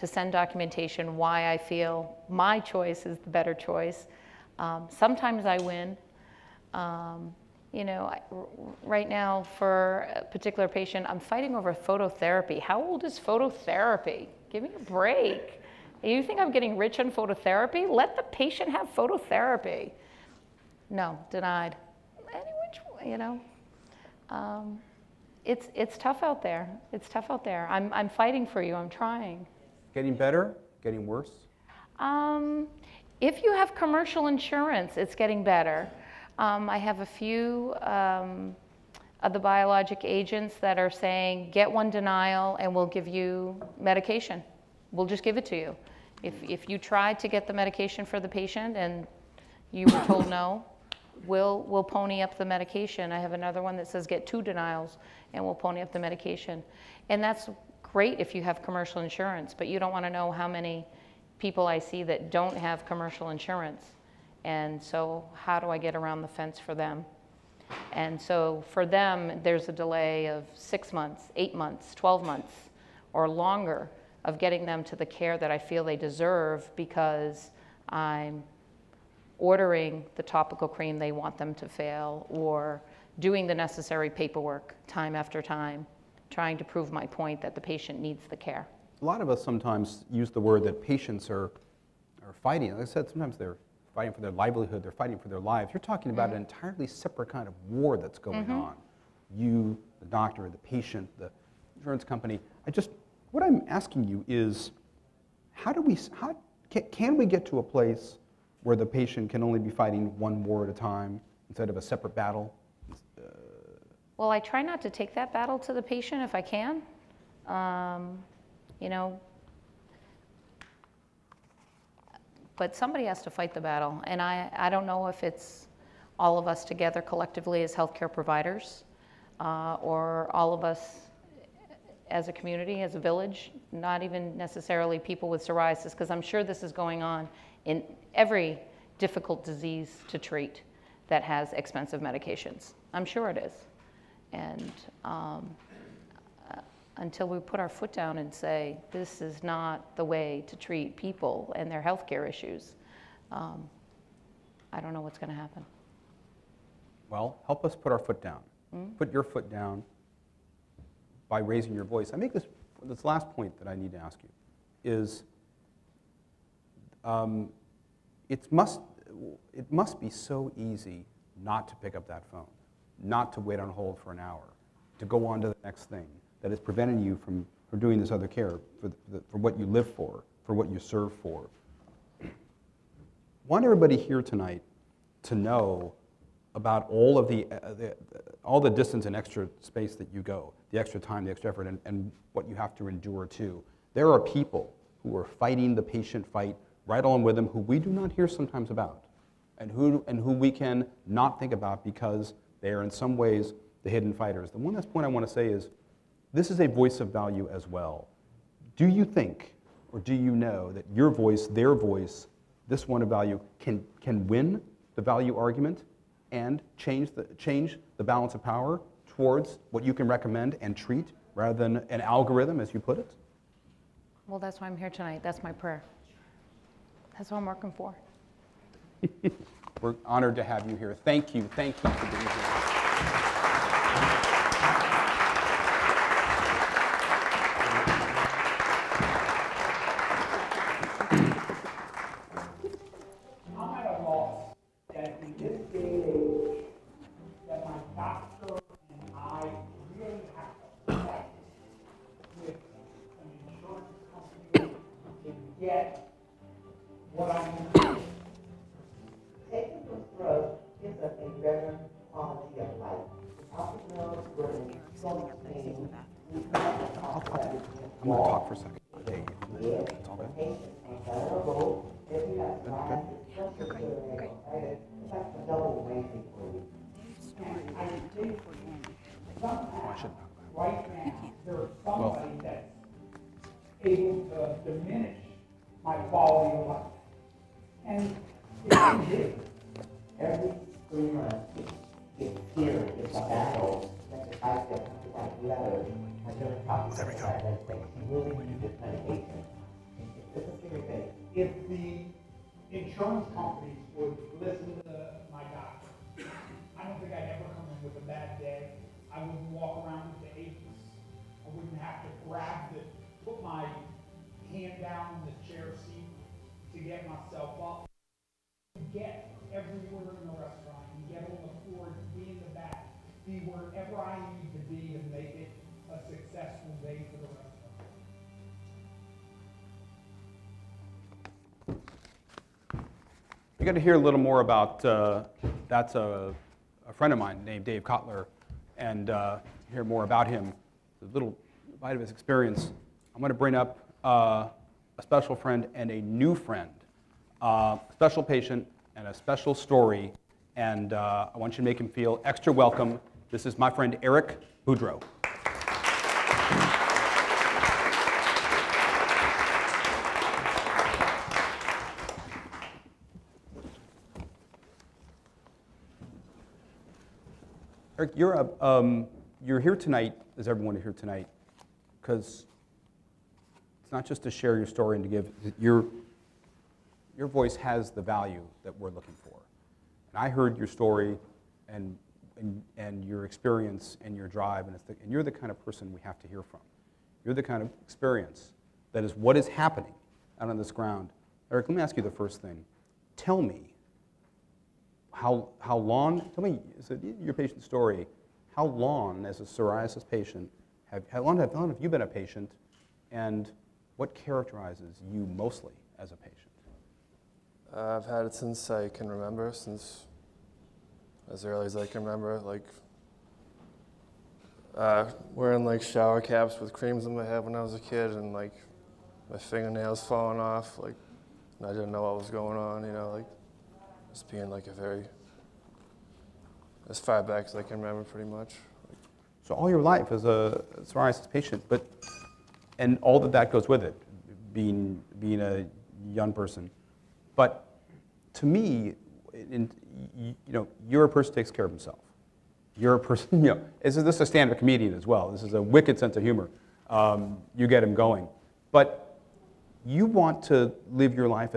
send documentation why I feel my choice is the better choice. Sometimes I win. Right now for a particular patient, I'm fighting over phototherapy. How old is phototherapy? Give me a break. You think I'm getting rich on phototherapy? Let the patient have phototherapy. No, denied. It's tough out there. It's tough out there. I'm fighting for you. I'm trying. Getting better? Getting worse? If you have commercial insurance, it's getting better. I have a few of the biologic agents that are saying, get one denial and we'll give you medication. We'll just give it to you. If you tried to get the medication for the patient and you were told no, we'll pony up the medication. I have another one that says get 2 denials and we'll pony up the medication. And that's great if you have commercial insurance, but you don't want to know how many people I see that don't have commercial insurance. And so how do I get around the fence for them? And so for them, there's a delay of 6 months, 8 months, 12 months, or longer of getting them to the care that I feel they deserve because I'm ordering the topical cream they want them to fail or doing the necessary paperwork time after time, trying to prove my point that the patient needs the care. A lot of us sometimes use the word that patients are fighting. Like I said, sometimes they're fighting for their livelihood, they're fighting for their lives. You're talking about an entirely separate kind of war that's going on. You, the doctor, the patient, the insurance company. What I'm asking you is, can we get to a place where the patient can only be fighting one war at a time instead of a separate battle? Well, I try not to take that battle to the patient if I can. But somebody has to fight the battle, and I don't know if it's all of us together collectively as healthcare providers, or all of us as a community, as a village, not even necessarily people with psoriasis, because I'm sure this is going on in every difficult disease to treat that has expensive medications. I'm sure it is. And until we put our foot down and say, this is not the way to treat people and their healthcare issues, I don't know what's going to happen. Well, help us put our foot down. Put your foot down by raising your voice. I make this last point that I need to ask you is it must be so easy not to pick up that phone, not to wait on hold for an hour, to go on to the next thing that is preventing you from doing this other care for what you live for what you serve for. I want everybody here tonight to know about all of the distance and extra space that you go, the extra time, the extra effort, and what you have to endure too. There are people who are fighting the patient fight right along with them who we do not hear sometimes about, and who we can not think about because they are in some ways the hidden fighters. The one last point I want to say is, this is a voice of value as well. Do you think, or do you know, that your voice, their voice, this one of value, can win the value argument and change the balance of power towards what you can recommend and treat rather than an algorithm, as you put it? Well, that's why I'm here tonight. That's my prayer. That's what I'm working for. We're honored to have you here. Thank you for being here. What I mean, taking this drug gives us a better quality of life. I'm going to talk for a second. Okay. It's all good. Right now, there's somebody that's able to diminish my quality of life. And It's big. Every 3 months, it's scary. It's a battle. Like if I get to write letters, I never talk to her about that thing. She really needs this medication. It's a scary thing. If the insurance companies would listen to my doctor, I don't think I'd ever come in with a bad day. I wouldn't walk around with the aches. I wouldn't have to put my hand down in the chair seat to get myself up. Get everywhere in the restaurant, and get on the floor, be in the back, be wherever I need to be to make it a successful day for the restaurant. You got to hear a little more about, that's a friend of mine named Dave Kotler, and hear more about him, a little bite of his experience. I'm going to bring up a special friend and a new friend, a special patient and a special story, and I want you to make him feel extra welcome. This is my friend Eric Boudreau. Eric, you're here tonight, as everyone is here tonight, because it's not just to share your story and to give, your voice has the value that we're looking for. And I heard your story and your experience and your drive, and you're the kind of person we have to hear from. You're the kind of experience that is what is happening out on this ground. Eric, let me ask you the first thing. Tell me, how long, tell me your patient story, how long as a psoriasis patient, how long have you been a patient, and what characterizes you mostly as a patient? I've had it since I can remember, since as early as I can remember, like wearing like shower caps with creams in my head when I was a kid, and like my fingernails falling off, like, and I didn't know what was going on, you know, like just being like as far back as I can remember, pretty much. So all your life as a psoriasis patient, and all that goes with it, being a young person. But to me, you're a person who takes care of himself. You're a person, this is a stand-up comedian as well. This is a wicked sense of humor. You get him going. But you want to live your life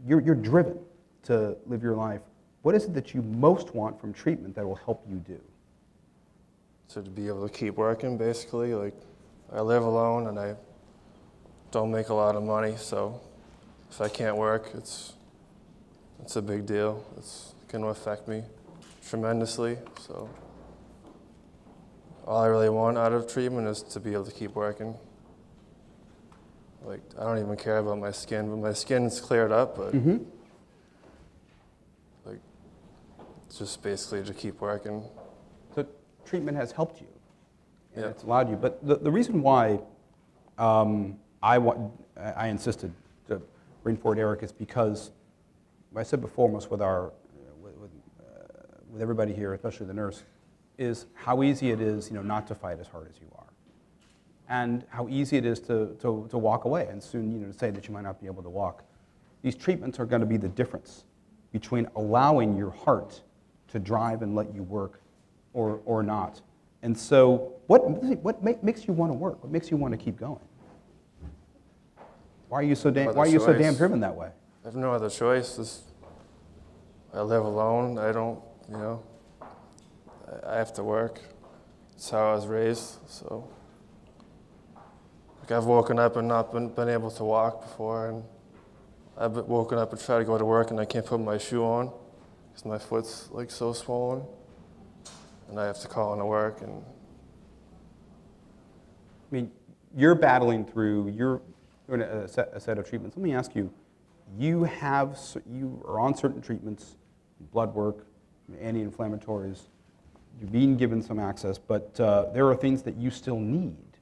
you're driven to live your life. What is it that you most want from treatment that will help you do? So to be able to keep working, basically. Like, I live alone and I don't make a lot of money, so if I can't work, it's a big deal. It's going to affect me tremendously. So all I really want out of treatment is to be able to keep working. Like, I don't even care about my skin, but my skin's cleared up, but like, it's just basically to keep working. So treatment has helped you, and Yeah. it's allowed you. But the reason why I insisted to bring forward Eric is because, I said before, almost with everybody here, especially the nurse, is how easy it is, not to fight as hard as you are, and how easy it is to walk away, and soon, to say that you might not be able to walk. These treatments are going to be the difference between allowing your heart to drive and let you work, or not. And so, what makes you want to work? What makes you want to keep going? Why are you so damn driven that way? I have no other choice. I live alone. I don't, I have to work. It's how I was raised. So, like, I've woken up and not been able to walk before, and I've woken up and tried to go to work and I can't put my shoe on because my foot's like so swollen, and I have to call into work. And I mean, you're battling through. You're doing a set of treatments. Let me ask you. You are on certain treatments, blood work, anti-inflammatories. You're being given some access, but there are things that you still need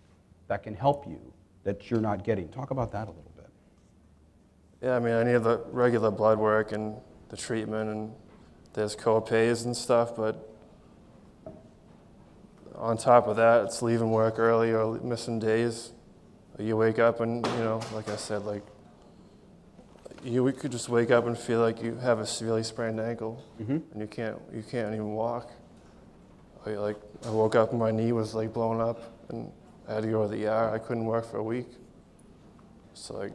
that can help you that you're not getting. Talk about that a little bit. yeah, I mean, I need the regular blood work and the treatment, and there's co-pays and stuff, but on top of that, it's leaving work early or missing days. You wake up and, like I said, like, you could just wake up and feel like you have a severely sprained ankle, and you can't even walk. Like I woke up and my knee was like blown up, and I had to go to the ER. I couldn't work for a week. So like,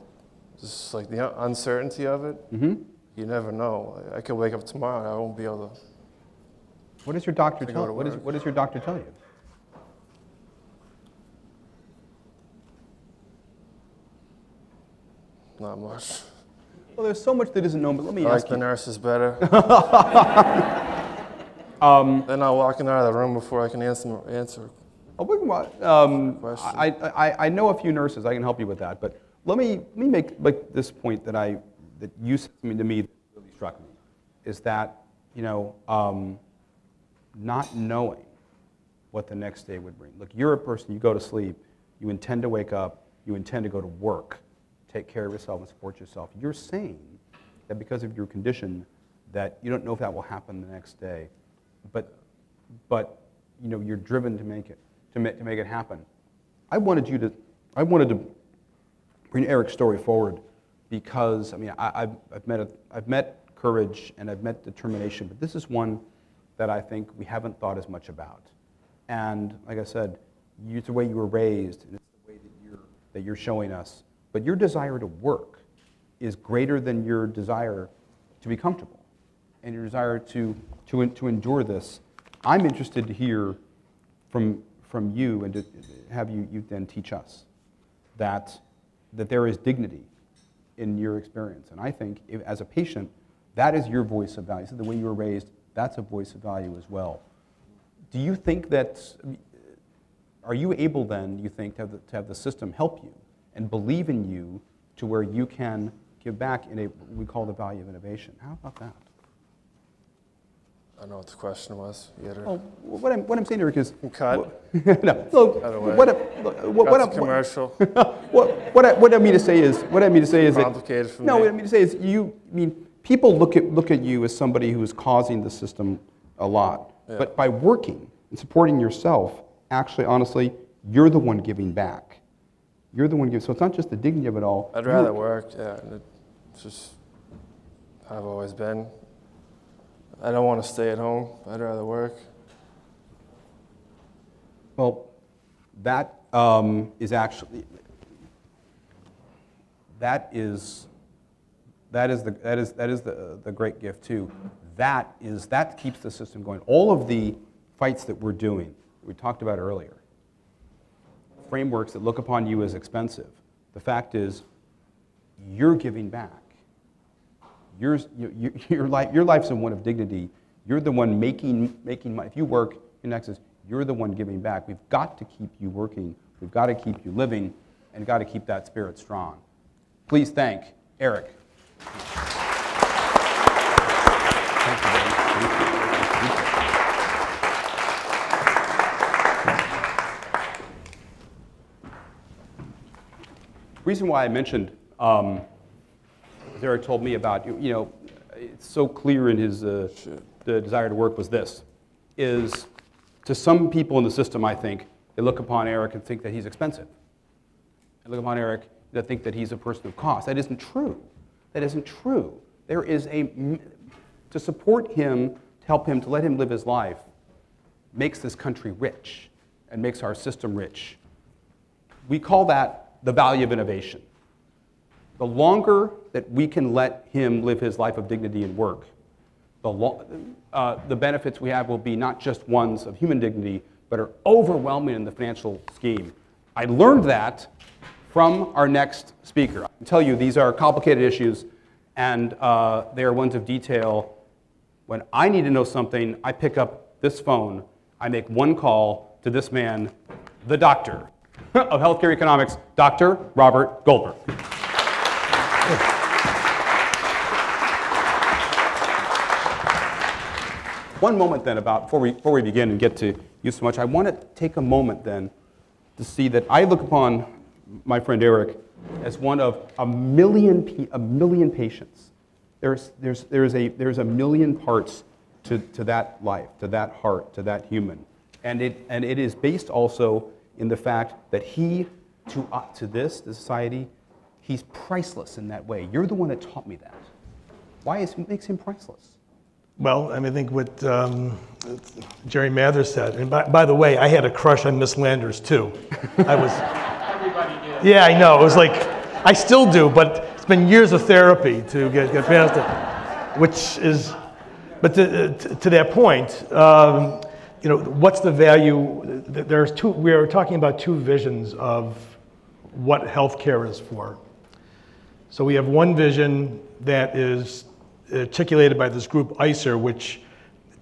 just like the uncertainty of it, you never know. I could wake up tomorrow and I won't be able to. What does your doctor To tell go you? to work. What does your doctor tell you? Not much. Well, there's so much that isn't known, but let me I ask like the you. nurses better. They're not walking out of the room before I can answer. Oh, Question. I know a few nurses. I can help you with that. But let me make this point that you said to me that really struck me, is that not knowing what the next day would bring. Look, you're a person. You go to sleep. You intend to wake up. You intend to go to work, take care of yourself and support yourself. You're saying that because of your condition, that you don't know if that will happen the next day, but you're driven to make it. To make it happen. I wanted to bring Eric's story forward because I've met courage and I've met determination, but this is one that I think we haven't thought as much about. And like I said, it's the way you were raised, and it's the way that you're showing us. But your desire to work is greater than your desire to be comfortable, and your desire to endure this. I'm interested to hear from you and to have you then teach us that there is dignity in your experience. And I think as a patient, that is your voice of value. So the way you were raised, that's a voice of value as well. Do you think are you able then, do you think, to have the system help you and believe in you to where you can give back in what we call the value of innovation? How about that? I don't know what the question was. Well, what I'm saying, Eric, is Cut. no. Look, Cut away. what Commercial. what I mean to say is that Complicated for no. me. What I mean to say is people look at you as somebody who is causing the system a lot, Yeah. but by working and supporting yourself, actually, honestly, you're the one giving back. You're the one giving. So it's not just the dignity of it all. I'd rather work, yeah. And it's just how I've always been. I don't want to stay at home. I'd rather work. Well, that is actually the great gift too. That keeps the system going. All of the fights that we're doing, we talked about earlier, frameworks that look upon you as expensive. The fact is, you're giving back. Your life's one of dignity. You're the one making money. If you work in Nexus, you're the one giving back. We've got to keep you working. We've got to keep you living, and got to keep that spirit strong. Please thank Eric. The reason why I mentioned, as Eric told me about, it's so clear in his the desire to work was this, is to some people in the system, I think, they look upon Eric and think that he's expensive. They look upon Eric and think that he's a person of cost. That isn't true. That isn't true. There is to support him, to help him, to let him live his life, makes this country rich and makes our system rich. We call that the value of innovation. The longer that we can let him live his life of dignity and work, the benefits we have will be not just ones of human dignity, but are overwhelming in the financial scheme. I learned that from our next speaker. I can tell you these are complicated issues, and they are ones of detail. When I need to know something, I pick up this phone, I make one call to this man, the doctor of healthcare economics, Dr. Robert Goldberg. One moment then before we begin and get to you so much, I want to take a moment then to see that I look upon my friend Eric as one of a million patients. There's a million parts to that life, to that heart, to that human, and it is based also in the fact that he to this society, he's priceless in that way. You're the one that taught me that. Why makes him priceless? Well, I mean, I think what Jerry Mather said, and by the way, I had a crush on Miss Landers too. I was. Everybody did. Yeah, I know. It was like, I still do, but it's been years of therapy to get past it. Which is, but to that point, you know, what's the value? There's two. We are talking about two visions of what healthcare is for. So we have one vision that is articulated by this group ICER, which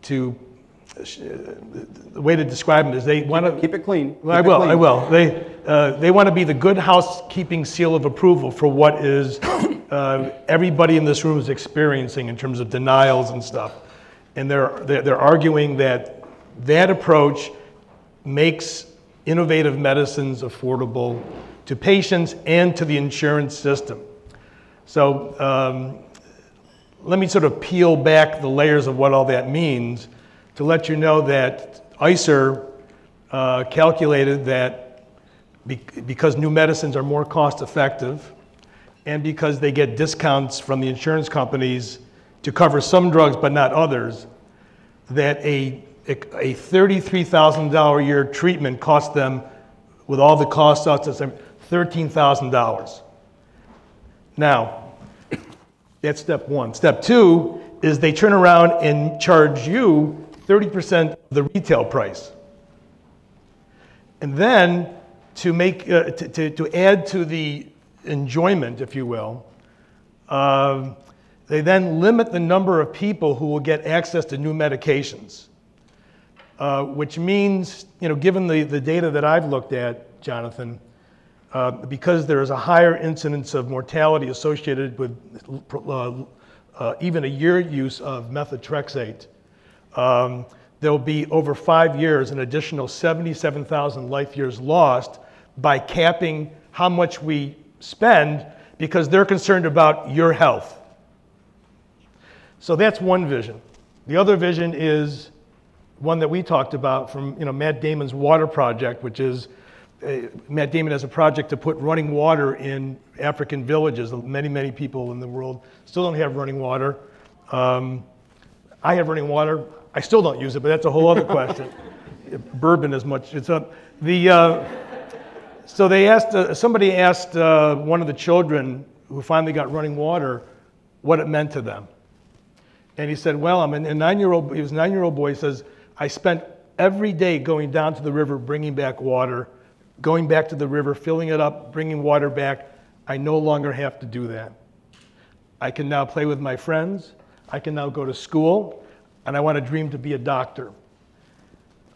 the way to describe it is they want to keep it clean. I will. They want to be the good housekeeping seal of approval for what is everybody in this room is experiencing in terms of denials and stuff, and they're arguing that approach makes innovative medicines affordable to patients and to the insurance system. So let me sort of peel back the layers of what all that means to let you know that ICER calculated that because new medicines are more cost effective and because they get discounts from the insurance companies to cover some drugs but not others, that a $33,000 a year treatment costs them, with all the costs, $13,000. Now, that's step one. Step two is they turn around and charge you 30% of the retail price. And then to make to add to the enjoyment, if you will, they then limit the number of people who will get access to new medications, which means, you know, given the data that I've looked at, Jonathan, because there is a higher incidence of mortality associated with even a year use of methotrexate, there will be over 5 years an additional 77,000 life years lost by capping how much we spend because they're concerned about your health. So that's one vision. The other vision is one that we talked about from, you know, Matt Damon's water project, which is Matt Damon has a project to put running water in African villages. Many people in the world still don't have running water. I have running water. I still don't use it, but that's a whole other question. Bourbon as much. So they asked, somebody asked one of the children who finally got running water what it meant to them. And he said, well, I'm a 9-year-old, he was a 9-year-old boy. He says, I spent every day going down to the river, bringing back water, going back to the river, filling it up, bringing water back. I no longer have to do that. I can now play with my friends. I can now go to school, and I want to dream to be a doctor.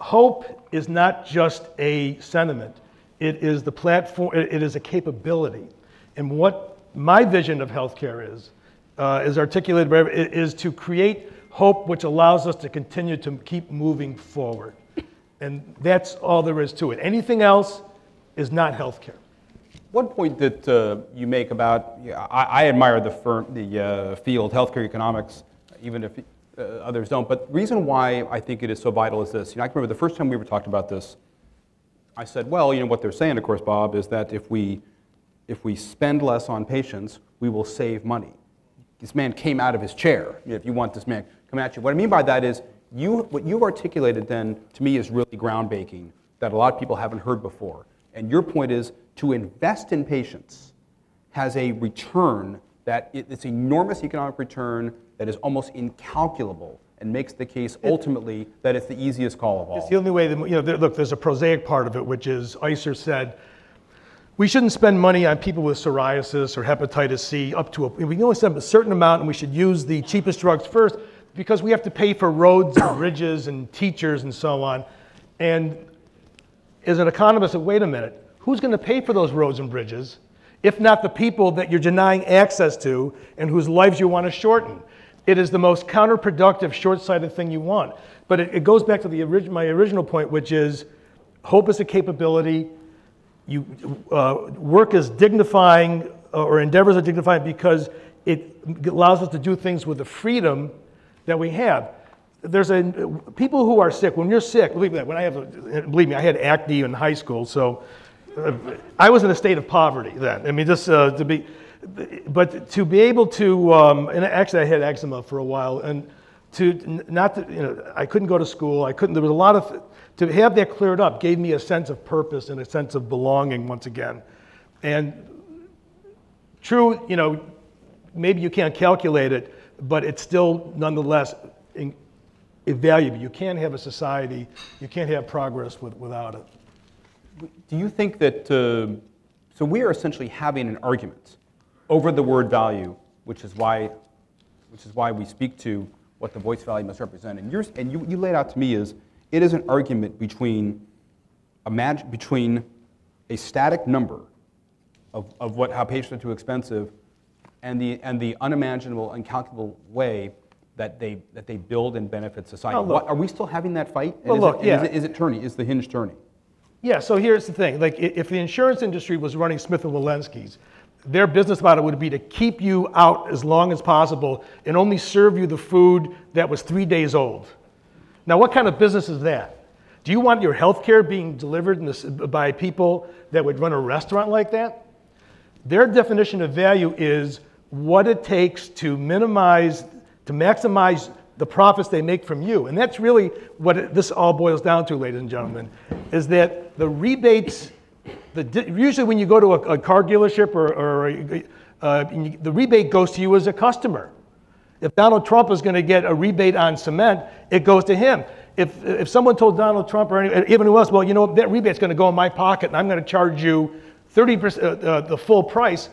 Hope is not just a sentiment. It is the platform, it is a capability. And what my vision of healthcare is articulated by, is to create hope which allows us to continue to keep moving forward. And that's all there is to it. Anything else is not healthcare. One point that you make about, I admire the field, healthcare economics, even if others don't, but the reason why I think it is so vital is this. You know, I can remember the first time we were talking about this, I said, well, you know, what they're saying, of course, Bob, is that if we spend less on patients, we will save money. This man came out of his chair, if you want this man come at you. What I mean by that is, what you've articulated then, to me, is really groundbreaking, that a lot of people haven't heard before. And your point is, to invest in patients has a return that, it's an enormous economic return that is almost incalculable, and makes the case ultimately that it's the easiest call of all. It's the only way that, you know, look, there's a prosaic part of it, which is ICER said, we shouldn't spend money on people with psoriasis or hepatitis C we can only spend a certain amount, and we should use the cheapest drugs first because we have to pay for roads and bridges and teachers and so on. And as an economist, wait a minute, who's going to pay for those roads and bridges if not the people that you're denying access to and whose lives you want to shorten? It is the most counterproductive, short-sighted thing you want. But it goes back to my original point, which is hope is a capability. Work is dignifying, or endeavors are dignifying, because it allows us to do things with the freedom that we have. There's people who are sick. When you're sick, believe me, I had acne in high school, so I was in a state of poverty then. I mean, just but to be able to, and actually I had eczema for a while, and I couldn't go to school. There was a lot of, to have that cleared up gave me a sense of purpose and a sense of belonging once again. And true, maybe you can't calculate it, but it's still nonetheless invaluable. You can't have a society, you can't have progress without it. Do you think that, so we are essentially having an argument over the word value, which is why we speak to what the voice value must represent. And you laid out to me is, it is an argument between a static number of how patients are too expensive and the unimaginable, incalculable way that they build and benefit society. Oh, look. Are we still having that fight? Well, look, yeah. Is it turning? Is the hinge turning? Yeah, so here's the thing. Like, if the insurance industry was running Smith & Wolenski's, their business model would be to keep you out as long as possible and only serve you the food that was 3 days old. Now, what kind of business is that? Do you want your health care being delivered by people that would run a restaurant like that? Their definition of value is what it takes to maximize the profits they make from you. And that's really what this all boils down to, ladies and gentlemen, is that the rebates, usually when you go to a car dealership the rebate goes to you as a customer. If Donald Trump is going to get a rebate on cement, it goes to him. If someone told Donald Trump or anyone else, well, that rebate's going to go in my pocket and I'm going to charge you 30% the full price,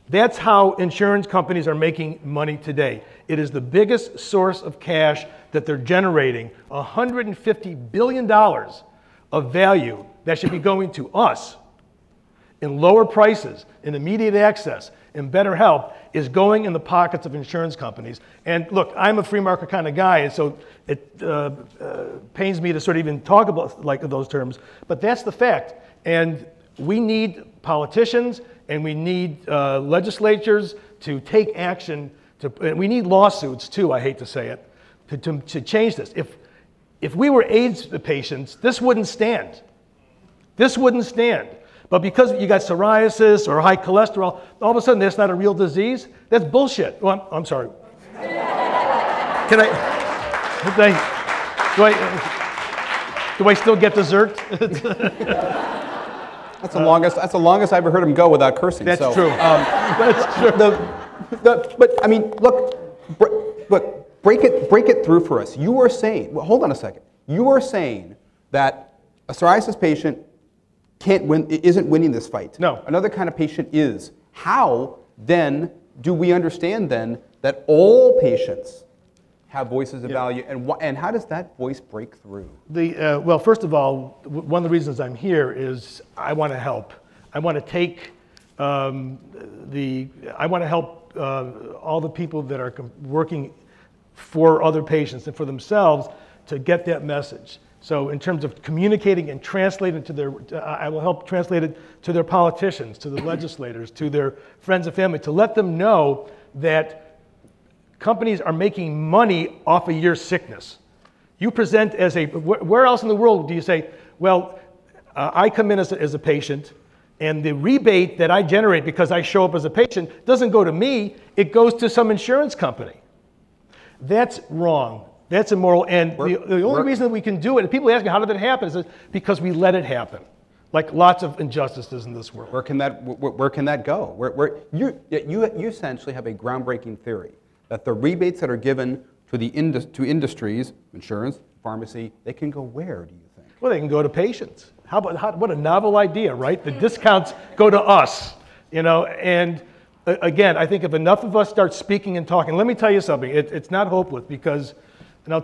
that's how insurance companies are making money today. It is the biggest source of cash that they're generating, $150 billion of value that should be going to us in lower prices, in immediate access, in better health, is going in the pockets of insurance companies. And look, I'm a free market kind of guy, and so it pains me to sort of even talk about like those terms, but that's the fact. And we need politicians and we need legislatures to take action, and we need lawsuits too, I hate to say it, to change this. If we were AIDS patients, this wouldn't stand. This wouldn't stand. But because you got psoriasis or high cholesterol, all of a sudden that's not a real disease? That's bullshit. Well, I'm sorry. Do I still get dessert? That's the longest I've ever heard him go without cursing. That's so, true. That's true. But I mean, look, break it through for us. You are saying, well, hold on a second. You are saying that a psoriasis patient isn't winning this fight. No. Another kind of patient is. How then do we understand then that all patients have voices of value, and how does that voice break through? Well, first of all, one of the reasons I'm here is I want to help. I want to take I want to help all the people that are working for other patients and for themselves to get that message. So in terms of communicating and translating to I will help translate it to their politicians, to the legislators, to their friends and family, to let them know that companies are making money off of your sickness. You present as where else in the world do you say, well, I come in as a patient, and the rebate that I generate because I show up as a patient doesn't go to me, it goes to some insurance company. That's wrong. That's immoral, and the only reason that we can do it, and people ask me, how did that happen, is because we let it happen, like lots of injustices in this world. Where can that go? You essentially have a groundbreaking theory that the rebates that are given to industries, insurance, pharmacy, they can go where, do you think? Well, they can go to patients. What a novel idea, right? The discounts go to us, and again, I think if enough of us start speaking and talking, let me tell you something, it's not hopeless because, when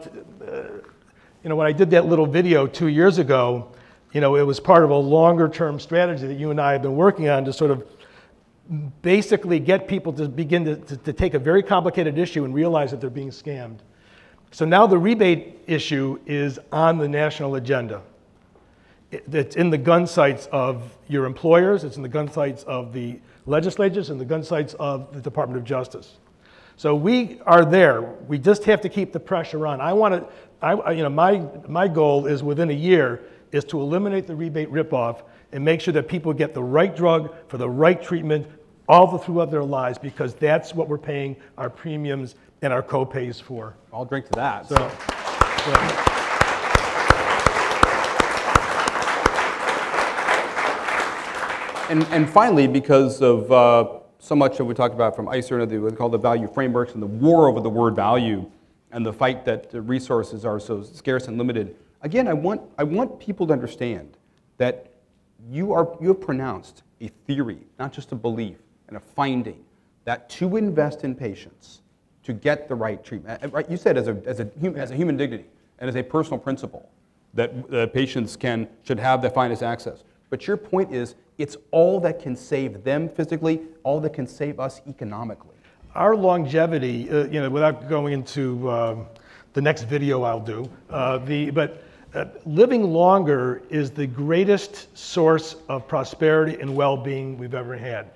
I did that little video 2 years ago, it was part of a longer term strategy that you and I have been working on to sort of basically get people to begin to take a very complicated issue and realize that they're being scammed. So now the rebate issue is on the national agenda. It's in the gun sights of your employers, it's in the gun sights of the legislatures, and the gun sights of the Department of Justice. So we are there. We just have to keep the pressure on. My goal is within a year is to eliminate the rebate ripoff and make sure that people get the right drug for the right treatment all throughout their lives, because that's what we're paying our premiums and our co-pays for. I'll drink to that. So. And finally, because of so much that we talked about from ICER and what we call the value frameworks and the war over the word value and the fight that the resources are so scarce and limited, again, I want people to understand that you have pronounced a theory, not just a belief and a finding, that to invest in patients, to get the right treatment, right? You said as a human dignity and as a personal principle that patients should have the finest access. But your point is, it's all that can save them physically, all that can save us economically. Our longevity, without going into the next video I'll do, living longer is the greatest source of prosperity and well-being we've ever had.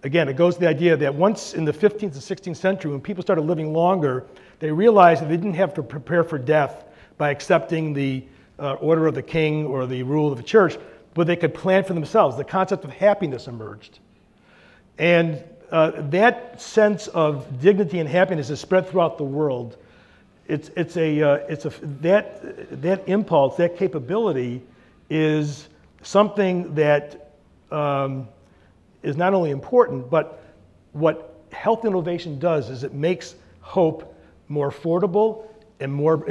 Again, it goes to the idea that once in the 15th and 16th century, when people started living longer, they realized that they didn't have to prepare for death by accepting the order of the king or the rule of the church, but they could plan for themselves. The concept of happiness emerged. And that sense of dignity and happiness is spread throughout the world. That impulse, that capability is something that is not only important, but what health innovation does is it makes hope more affordable and more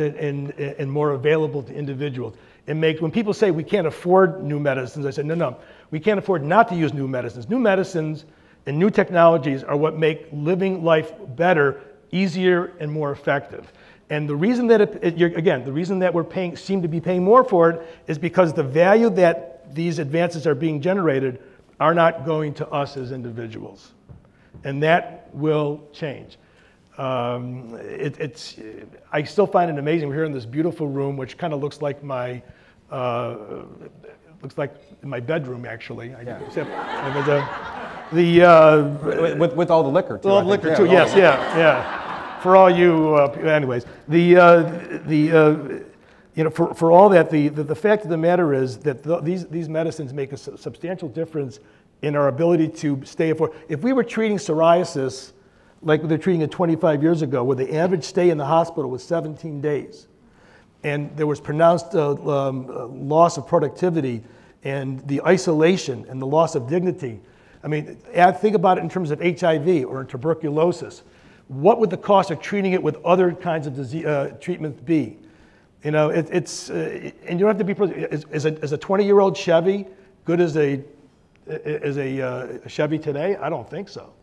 available to individuals. When people say we can't afford new medicines, I say, no, we can't afford not to use new medicines. New medicines and new technologies are what make living life better, easier, and more effective. And the reason that the reason that seem to be paying more for it is because the value that these advances are being generated are not going to us as individuals. And that will change. I still find it amazing. We're here in this beautiful room, which kind of looks like my bedroom, actually. Yeah. With all the liquor too. All the liquor too. Yes, yeah. For all you, anyways, for all that, the fact of the matter is that these medicines make a substantial difference in our ability to stay affordable. If we were treating psoriasis like they're treating it 25 years ago, where the average stay in the hospital was 17 days, and there was pronounced loss of productivity and the isolation and the loss of dignity. I mean, think about it in terms of HIV or tuberculosis. What would the cost of treating it with other kinds of disease, treatments be? And you don't have to be, is a 20-year-old Chevy good as a Chevy today? I don't think so.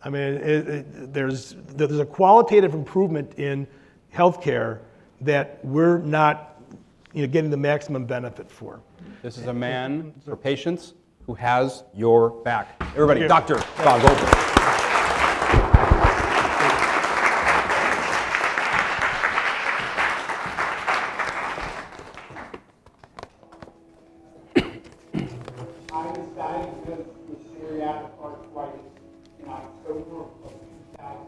I mean, there's a qualitative improvement in healthcare that we're not getting the maximum benefit for. This is a man for patients who has your back. Everybody, Dr. Bob Goldberg. I was diagnosed with psoriatic arthritis in October of 2004.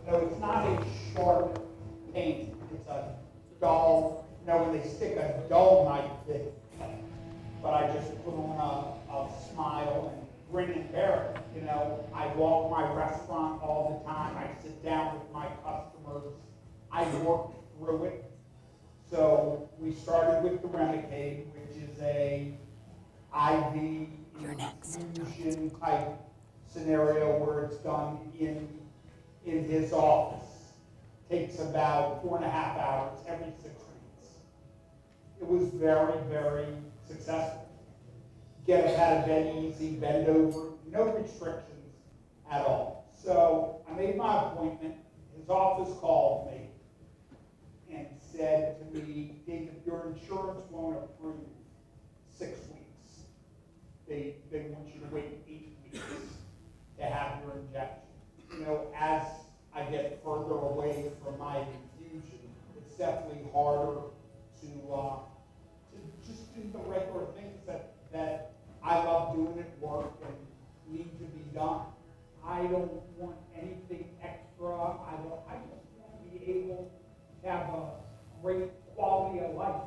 No, it's not a sharp pain. It's a dull, when they stick a dull knife in, but I just put on a smile and grin and bear it. I walk my restaurant all the time. I sit down with my customers. I work through it. So we started with the Remicade, which is a IV infusion type scenario where it's done in his office. Takes about 4.5 hours every 6 weeks. It was very, very successful. Get us out of bed easy, bend over, no restrictions at all. So I made my appointment. His office called me and said to me, David, your insurance won't approve 6 weeks. They want you to wait 8 weeks to have your injection. As I get further away from my infusion, it's definitely harder to just do the regular things that I love doing at work and need to be done. I don't want anything extra. I just want to be able to have a great quality of life.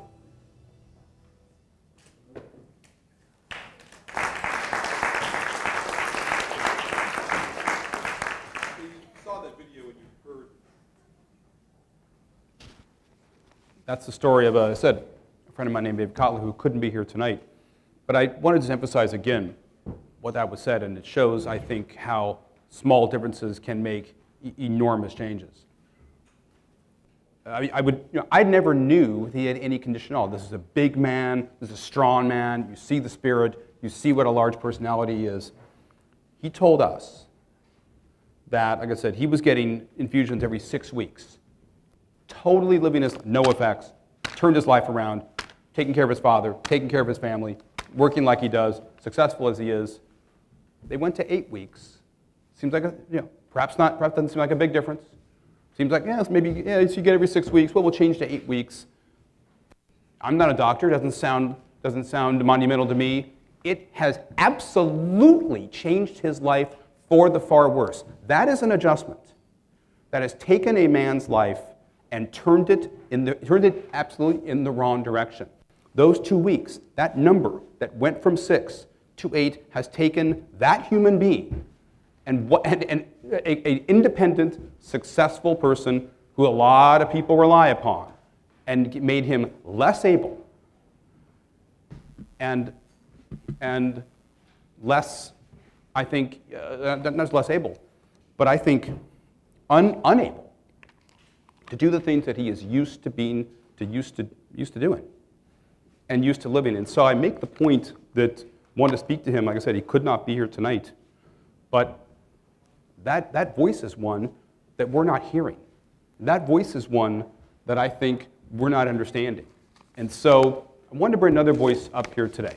That's the story of, I said, a friend of mine named Dave Kotler who couldn't be here tonight. But I wanted to emphasize again what that was said, and it shows, I think, how small differences can make enormous changes. I never knew he had any condition at all. This is a big man, this is a strong man, you see the spirit, you see what a large personality is. He told us that, like I said, he was getting infusions every 6 weeks. Totally living his, no effects, turned his life around, taking care of his father, taking care of his family, working like he does, successful as he is. They went to 8 weeks. Seems like perhaps doesn't seem like a big difference. Seems like, yes, maybe you get every 6 weeks. Well, we'll change to 8 weeks. I'm not a doctor. Doesn't sound monumental to me. It has absolutely changed his life for the far worse. That is an adjustment that has taken a man's life and turned it absolutely in the wrong direction. Those 2 weeks, that number that went from 6 to 8 has taken that human being and an independent, successful person who a lot of people rely upon, and made him less able and less, I think, not less able, but I think unable to do the things that he is used to doing and used to living. And so I make the point that I wanted to speak to him. Like I said, he could not be here tonight, but that voice is one that we're not hearing. That voice is one that I think we're not understanding. And so I wanted to bring another voice up here today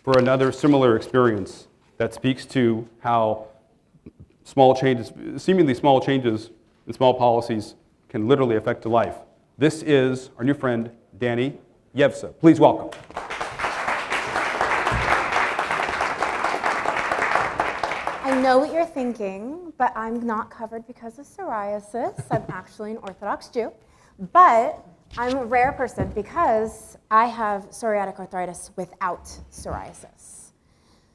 for another similar experience that speaks to how small changes, seemingly small changes in small policies, can literally affect a life. This is our new friend, Danny Yevsa. Please welcome. I know what you're thinking, but I'm not covered because of psoriasis. I'm actually an Orthodox Jew. But I'm a rare person because I have psoriatic arthritis without psoriasis.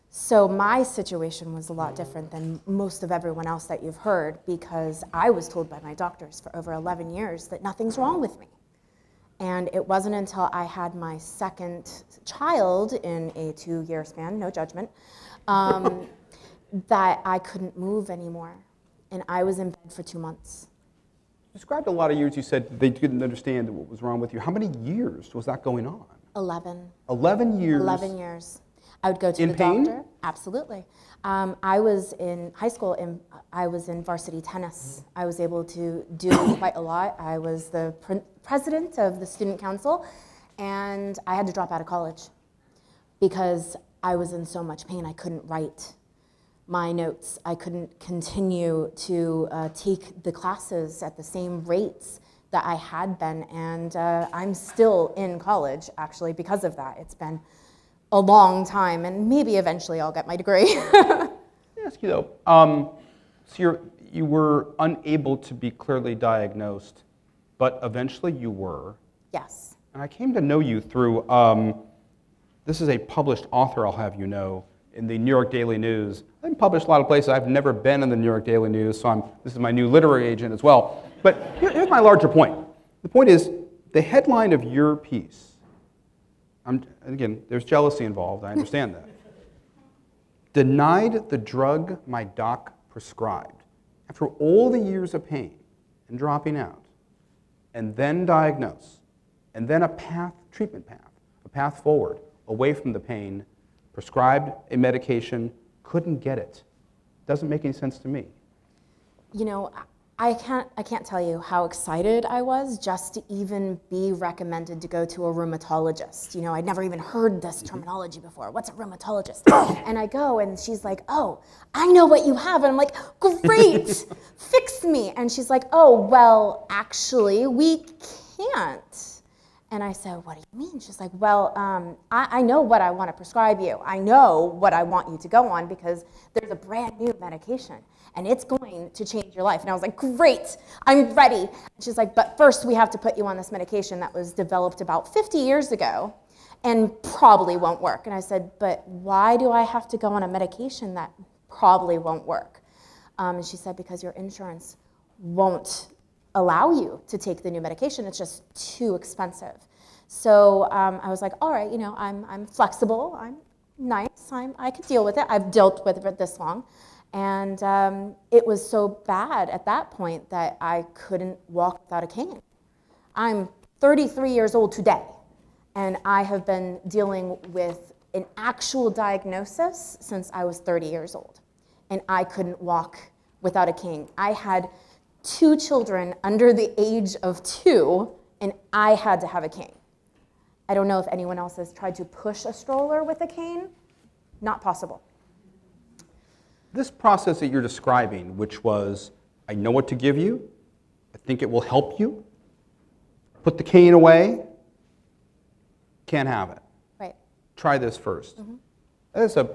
So my situation was a lot different than most of everyone else that you've heard, because I was told by my doctors for over 11 years that nothing's wrong with me. And it wasn't until I had my second child in a 2-year span, no judgment, that I couldn't move anymore. And I was in bed for 2 months. You described a lot of years. You said they didn't understand what was wrong with you. How many years was that going on? 11. 11 years? 11 years. I would go to in the pain? doctor. Absolutely. I was in high school, and I was in varsity tennis. I was able to do quite a lot. I was the president of the student council, and I had to drop out of college because I was in so much pain I couldn't write my notes. I couldn't continue to take the classes at the same rates that I had been, and I'm still in college, actually, because of that. It's been a long time, and maybe eventually I'll get my degree. Let me ask you though, so you were unable to be clearly diagnosed, but eventually you were. Yes. And I came to know you through, this is a published author, I'll have you know, in the New York Daily News. I've been published a lot of places. I've never been in the New York Daily News, so this is my new literary agent as well. But here's my larger point. The point is, the headline of your piece, again, there's jealousy involved, I understand that. Denied the drug my doc prescribed after all the years of pain and dropping out, and then diagnosed, and then a treatment path, a path forward, away from the pain, prescribed a medication, couldn't get it. Doesn't make any sense to me. You know, I can't tell you how excited I was just to even be recommended to go to a rheumatologist. You know, I'd never even heard this terminology before. What's a rheumatologist? And I go, and she's like, oh, I know what you have. And I'm like, great, fix me. And she's like, oh, well, actually, we can't. And I said, what do you mean? She's like, well, I know what I want to prescribe you. I know what I want you to go on because there's a brand new medication and it's going to change your life. And I was like, great, I'm ready. And she's like, but first we have to put you on this medication that was developed about 50 years ago and probably won't work. And I said, but why do I have to go on a medication that probably won't work? And she said, because your insurance won't allow you to take the new medication. It's just too expensive. So I was like, all right, you know, I'm flexible, I'm nice, I could deal with it. I've dealt with it this long. And it was so bad at that point that I couldn't walk without a cane. I'm 33 years old today, and I have been dealing with an actual diagnosis since I was 30 years old, and I couldn't walk without a cane. I had 2 children under the age of 2, and I had to have a cane. I don't know if anyone else has tried to push a stroller with a cane. Not possible. This process that you're describing, which was, I know what to give you, I think it will help you, put the cane away, can't have it. Right. Try this first. That's a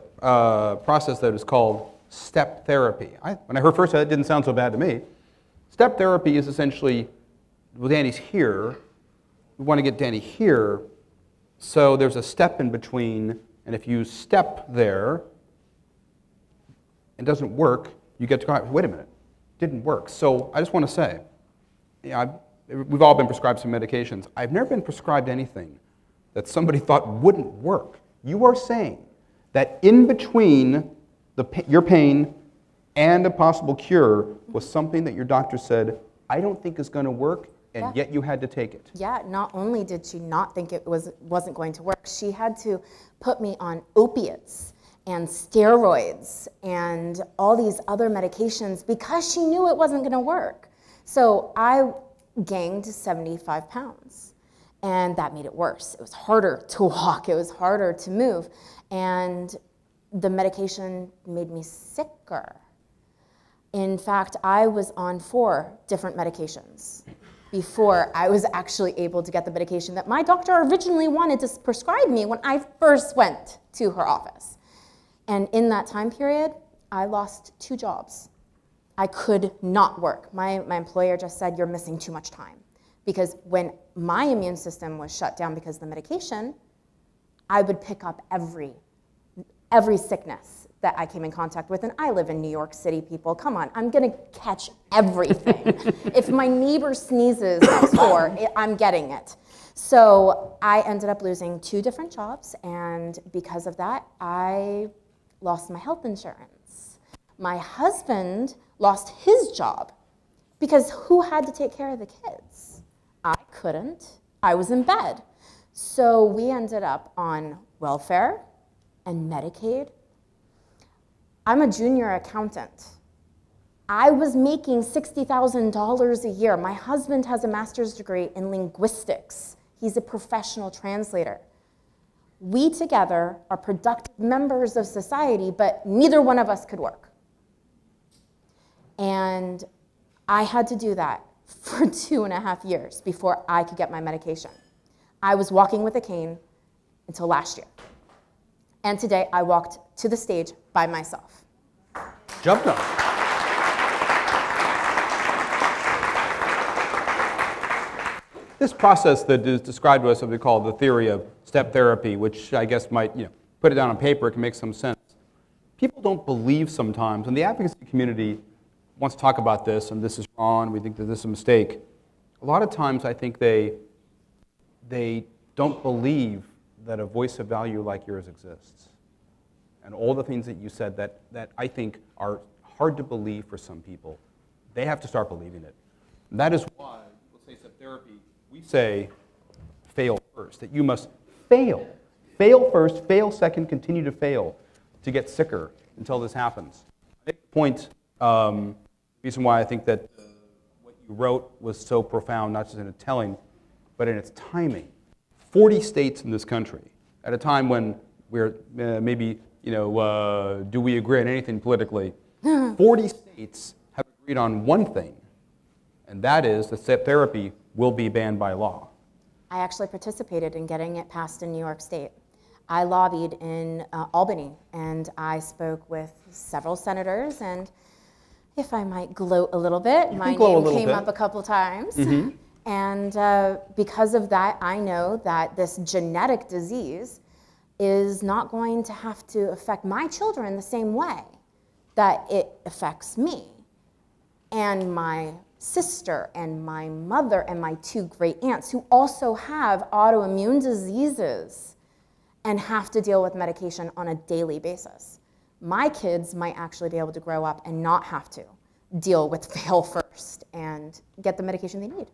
process that is called step therapy. When I heard first that, it didn't sound so bad to me. Step therapy is essentially, well, Danny's here, we want to get Danny here, so there's a step in between, and if you step there, it doesn't work, you get to go, wait a minute, didn't work. So I just want to say, we've all been prescribed some medications. I've never been prescribed anything that somebody thought wouldn't work. You are saying that in between your pain and a possible cure was something that your doctor said, I don't think is going to work, and yet you had to take it. Yeah, not only did she not think it wasn't going to work, she had to put me on opiates and steroids and all these other medications because she knew it wasn't going to work. So I gained 75 pounds, and that made it worse. It was harder to walk, it was harder to move, and the medication made me sicker. In fact, I was on 4 different medications before I was actually able to get the medication that my doctor originally wanted to prescribe me when I first went to her office. And in that time period, I lost 2 jobs. I could not work. My employer just said, you're missing too much time. Because when my immune system was shut down because of the medication, I would pick up every sickness that I came in contact with. And I live in New York City, people. Come on, I'm gonna catch everything. If my neighbor sneezes next door, I'm getting it. So I ended up losing 2 different jobs, and because of that, I lost my health insurance. My husband lost his job because who had to take care of the kids? I couldn't. I was in bed. So we ended up on welfare and Medicaid. I'm a junior accountant. I was making $60,000 a year. My husband has a master's degree in linguistics. He's a professional translator. We together are productive members of society, but neither one of us could work. And I had to do that for 2.5 years before I could get my medication. I was walking with a cane until last year. And today I walked to the stage by myself. Jumped on. This process that is described to us, what we call the theory of step therapy, which I guess might, put it down on paper, it can make some sense. People don't believe sometimes, and the advocacy community wants to talk about this, and this is wrong, we think that this is a mistake. A lot of times I think they don't believe that a voice of value like yours exists. And all the things that you said that I think are hard to believe for some people, they have to start believing it. And that is why, let's say step therapy, we say fail first, that you must fail. Fail first, fail second, continue to fail to get sicker until this happens. I think the point, the reason why I think that what you wrote was so profound, not just in its telling, but in its timing. 40 states in this country, at a time when we're maybe, do we agree on anything politically? 40 states have agreed on one thing, and that is that step therapy will be banned by law. I actually participated in getting it passed in New York State. I lobbied in Albany, and I spoke with several senators, and if I might gloat a little bit, my name came up a couple times. Mm-hmm. And because of that, I know that this genetic disease is not going to have to affect my children the same way that it affects me and my sister and my mother and my 2 great aunts who also have autoimmune diseases and have to deal with medication on a daily basis. My kids might actually be able to grow up and not have to deal with fail first and get the medication they need.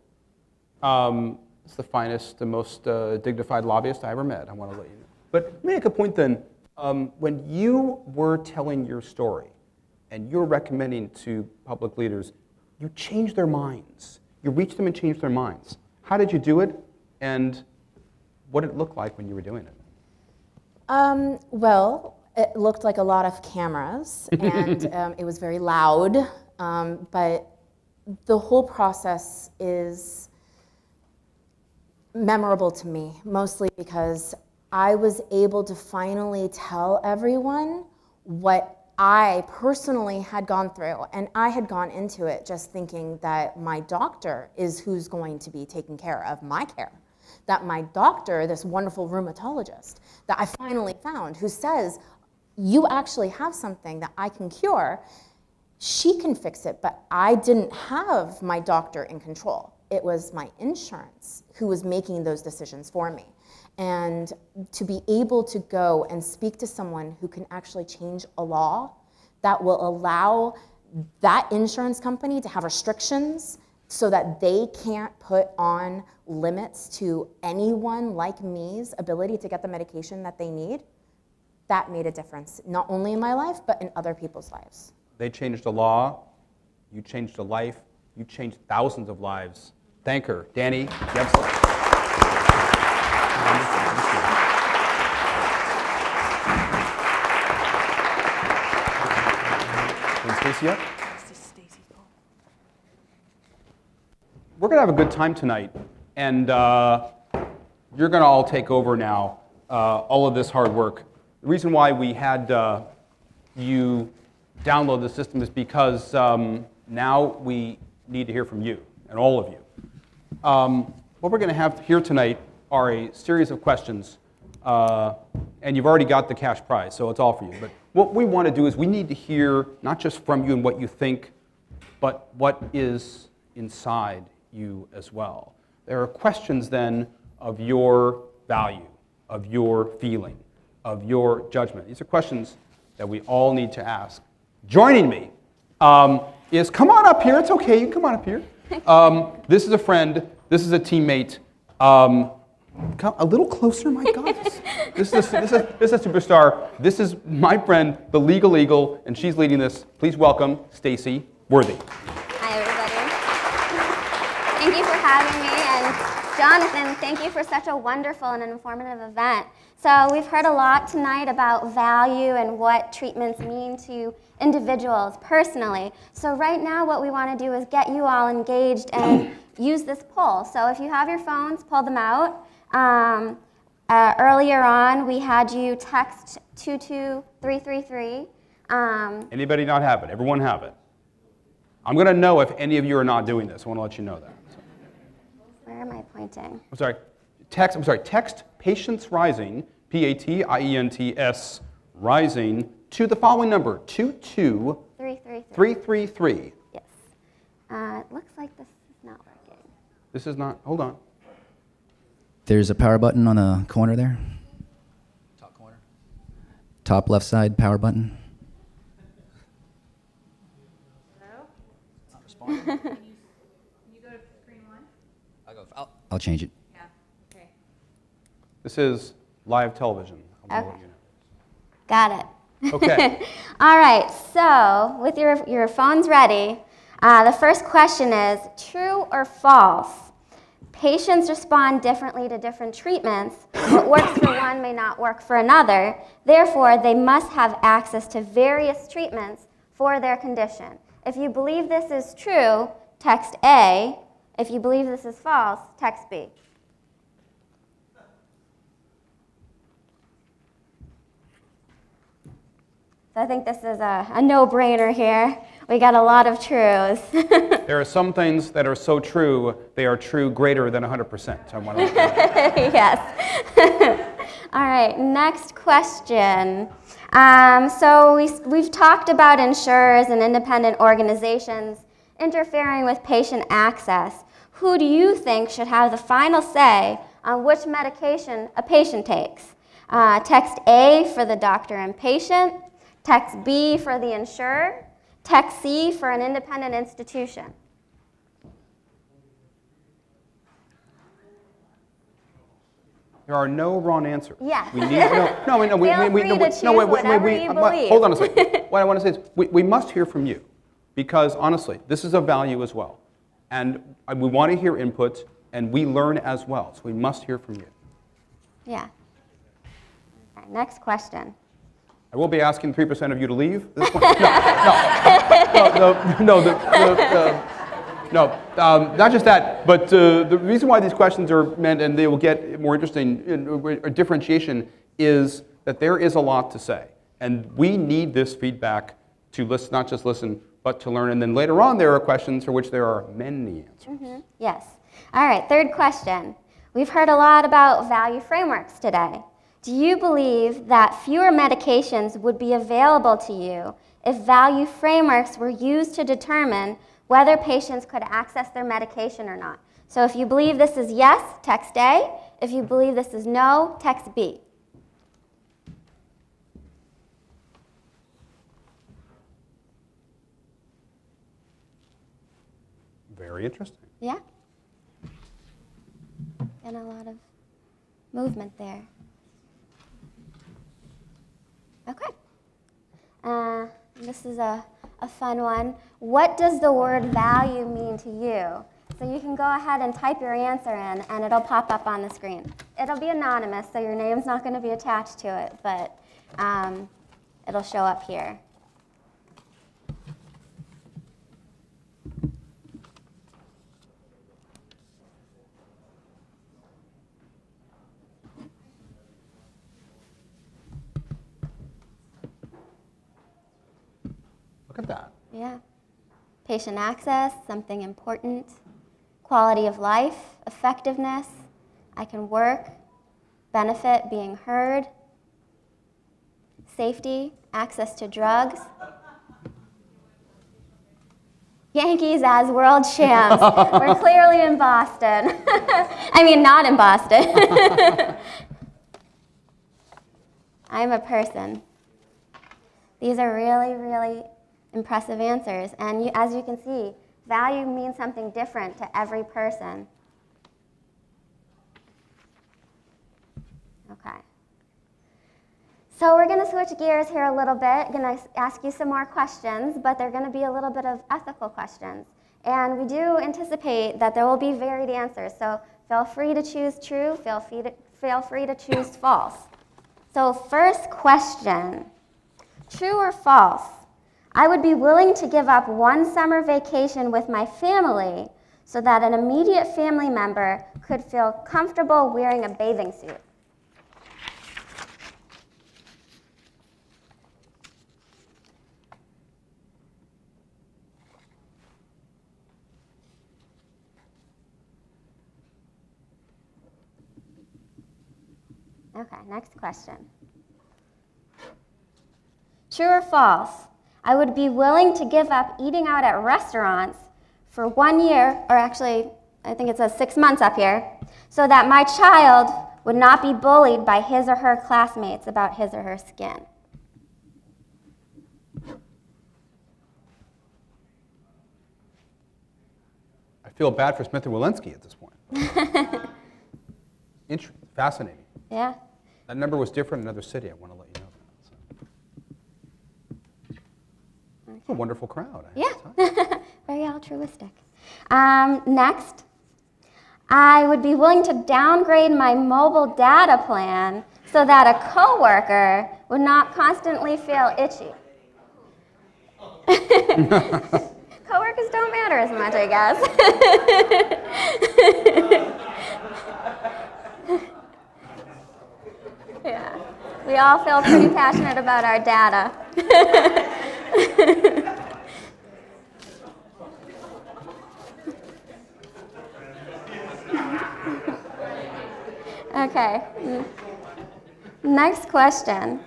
It's the finest, the most dignified lobbyist I ever met, I want to let you know. But make a point then, when you were telling your story and you're recommending to public leaders, you changed their minds. You reached them and changed their minds. How did you do it, and what did it look like when you were doing it? Well, it looked like a lot of cameras, and it was very loud, but the whole process is memorable to me, mostly because I was able to finally tell everyone what I personally had gone through, and I had gone into it just thinking that my doctor is who's going to be taking care of my care. That my doctor, this wonderful rheumatologist that I finally found, who says, you actually have something that I can cure, she can fix it, but I didn't have my doctor in control. It was my insurance who was making those decisions for me. And to be able to go and speak to someone who can actually change a law that will allow that insurance company to have restrictions so that they can't put on limits to anyone like me's ability to get the medication that they need, that made a difference, not only in my life, but in other people's lives. They changed a law, you changed a life, you changed thousands of lives. Thank her. Danny Gebsler. Stacey up? We're going to have a good time tonight, and you're going to all take over now, all of this hard work. The reason why we had you download the system is because now we need to hear from you, and all of you. What we're going to have here tonight are a series of questions, and you've already got the cash prize, so it's all for you. But what we want to do is we need to hear not just from you and what you think, but what is inside you as well. There are questions then of your value, of your feeling, of your judgment. These are questions that we all need to ask. Joining me is, come on up here, it's okay, you can come on up here. This is a friend, this is a teammate. Come a little closer, my God. This is a superstar. This is my friend, the Legal Eagle, and she's leading this. Please welcome Stacey Worthy. Hi, everybody. Thank you for having me, and Jonathan, thank you for such a wonderful and informative event. So we've heard a lot tonight about value and what treatments mean to individuals personally. So right now what we want to do is get you all engaged and use this poll. So if you have your phones, pull them out. Earlier on, we had you text 22333. Anybody not have it? Everyone have it. I'm going to know if any of you are not doing this. I want to let you know that. So. Where am I pointing? I'm sorry. Text Patients Rising, P-A-T-I-E-N-T-S, Rising, to the following number, 22333. Yes. It looks like this is not working. This is not, hold on. There's a power button on the corner there. Top corner. Top left side power button. Hello? Not responding. Can you go to screen one? I'll change it. Yeah, okay. This is live television. Okay. Got it. Okay. All right, so with your phones ready, the first question is, true or false? Patients respond differently to different treatments. What works for one may not work for another. Therefore, they must have access to various treatments for their condition. If you believe this is true, text A. If you believe this is false, text B. So I think this is a no-brainer here. We got a lot of truths. There are some things that are so true, they are true greater than 100%. I want to Yes. All right, next question. So we've talked about insurers and independent organizations interfering with patient access, who do you think should have the final say on which medication a patient takes? Text A for the doctor and patient, text B for the insurer, text C for an independent institution. There are no wrong answers. Yes. We need hold on a second. What I want to say is we must hear from you, because honestly, this is a value as well, and we want to hear input, and we learn as well. So we must hear from you. Yeah. All right, next question. I will be asking 3% of you to leave at this point. Not just that, but the reason why these questions are meant, and they will get more interesting, differentiation, is that there is a lot to say. And we need this feedback to listen, not just listen, but to learn. And then later on, there are questions for which there are many answers. Yes. All right, third question. We've heard a lot about value frameworks today. Do you believe that fewer medications would be available to you if value frameworks were used to determine whether patients could access their medication or not? So if you believe this is yes, text A. If you believe this is no, text B. Very interesting. Yeah? And a lot of movement there. Okay. This is a fun one. What does the word value mean to you? So you can go ahead and type your answer in, and it'll pop up on the screen. It'll be anonymous, so your name's not going to be attached to it, but it'll show up here. Look at that. Yeah. Patient access, something important. Quality of life, effectiveness, I can work, benefit, being heard. Safety, access to drugs. Yankees as world champs. We're clearly in Boston. I mean, not in Boston. I'm a person. These are really, really impressive answers. And as you can see, value means something different to every person. Okay. So we're going to switch gears here a little bit. Going to ask you some more questions, but they're going to be a little bit of ethical questions. And we do anticipate that there will be varied answers. So feel free to choose true, feel free to choose false. So first question, true or false? I would be willing to give up one summer vacation with my family so that an immediate family member could feel comfortable wearing a bathing suit. Okay, next question. True or false? I would be willing to give up eating out at restaurants for 1 year, or actually, I think it says 6 months up here, so that my child would not be bullied by his or her classmates about his or her skin. I feel bad for Smith and Walensky at this point. Fascinating. Yeah. That number was different in another city. I want to let you know that. So. It's a wonderful crowd. Yeah. Very altruistic. Next, I would be willing to downgrade my mobile data plan so that a coworker would not constantly feel itchy. Coworkers don't matter as much, I guess. Yeah, we all feel pretty passionate about our data. Okay, next question.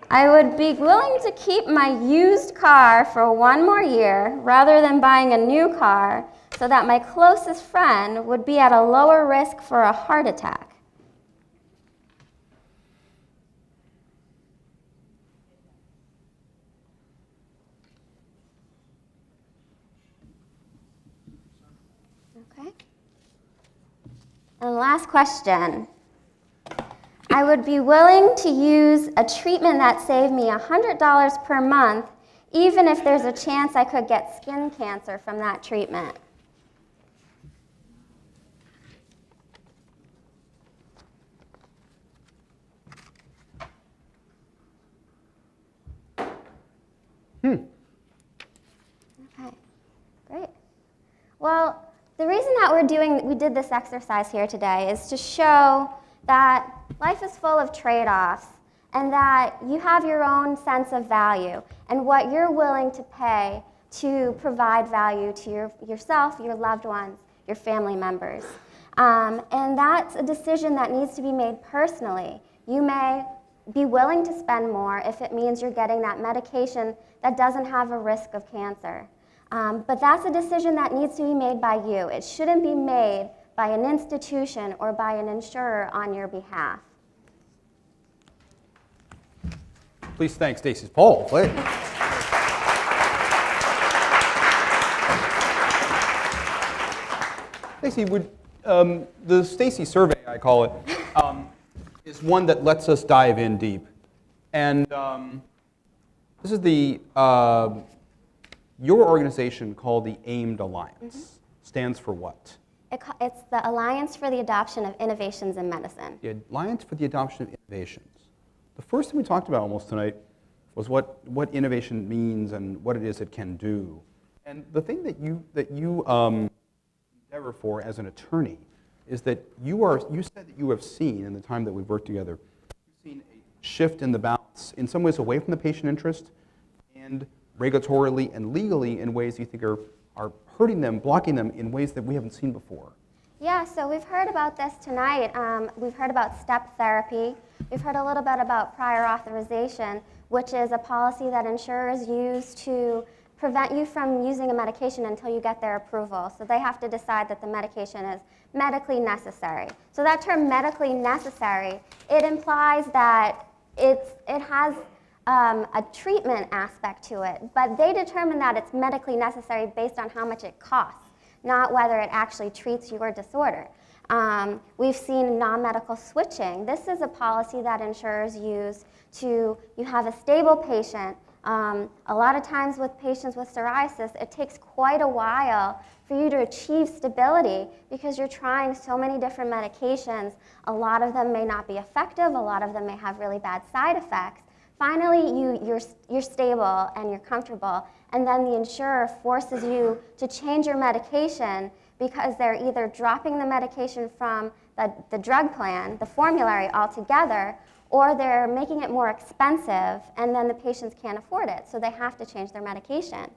I would be willing to keep my used car for 1 more year rather than buying a new car so that my closest friend would be at a lower risk for a heart attack. Okay. And last question. I would be willing to use a treatment that saved me $100 per month, even if there's a chance I could get skin cancer from that treatment. Okay, great. Well, the reason that we did this exercise here today is to show that life is full of trade-offs and that you have your own sense of value and what you're willing to pay to provide value to yourself, your loved ones, your family members. And that's a decision that needs to be made personally. You may be willing to spend more if it means you're getting that medication that doesn't have a risk of cancer. But that's a decision that needs to be made by you. It shouldn't be made by an institution or by an insurer on your behalf. Please thank Stacy's poll. Stacy, would the Stacy survey, I call it, is one that lets us dive in deep. And this is the your organization called the AIMED Alliance. Stands for what? It's the Alliance for the Adoption of Innovations in Medicine. The Alliance for the Adoption of Innovations. The first thing we talked about almost tonight was what innovation means and what it is it can do. And the thing that you endeavor for as an attorney is that you said that you have seen in the time that we've worked together, you've seen a shift in the balance, in some ways away from the patient interest and regulatorily and legally in ways you think are hurting them, blocking them in ways that we haven't seen before. Yeah, so we've heard about this tonight. We've heard about step therapy. We've heard a little bit about prior authorization, which is a policy that insurers use to prevent you from using a medication until you get their approval. So they have to decide that the medication is medically necessary. So that term medically necessary, it implies that it has a treatment aspect to it, but they determine that it's medically necessary based on how much it costs, not whether it actually treats your disorder. We've seen non-medical switching. This is a policy that insurers use to, you have a stable patient. A lot of times with patients with psoriasis, it takes quite a while for you to achieve stability because you're trying so many different medications. A lot of them may not be effective. A lot of them may have really bad side effects. Finally, you're stable and you're comfortable, and then the insurer forces you to change your medication because they're either dropping the medication from the drug plan, the formulary altogether, or they're making it more expensive, and then the patients can't afford it, so they have to change their medication.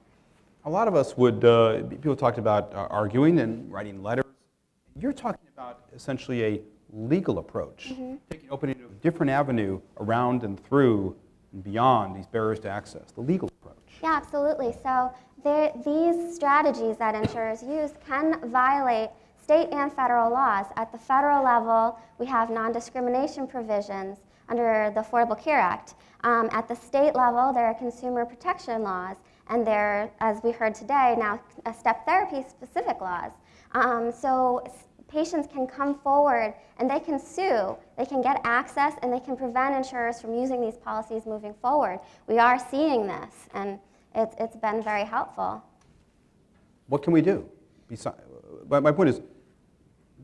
A lot of us would, people talked about arguing and writing letters. You're talking about essentially a legal approach, opening a different avenue around and through and beyond these barriers to access, the legal approach. Yeah, absolutely. So these strategies that insurers use can violate state and federal laws. At the federal level, we have non-discrimination provisions under the Affordable Care Act. At the state level, there are consumer protection laws, and there, as we heard today, now step therapy specific laws. So patients can come forward and they can sue, they can get access, and they can prevent insurers from using these policies moving forward. We are seeing this, and it's been very helpful. What can we do? My point is,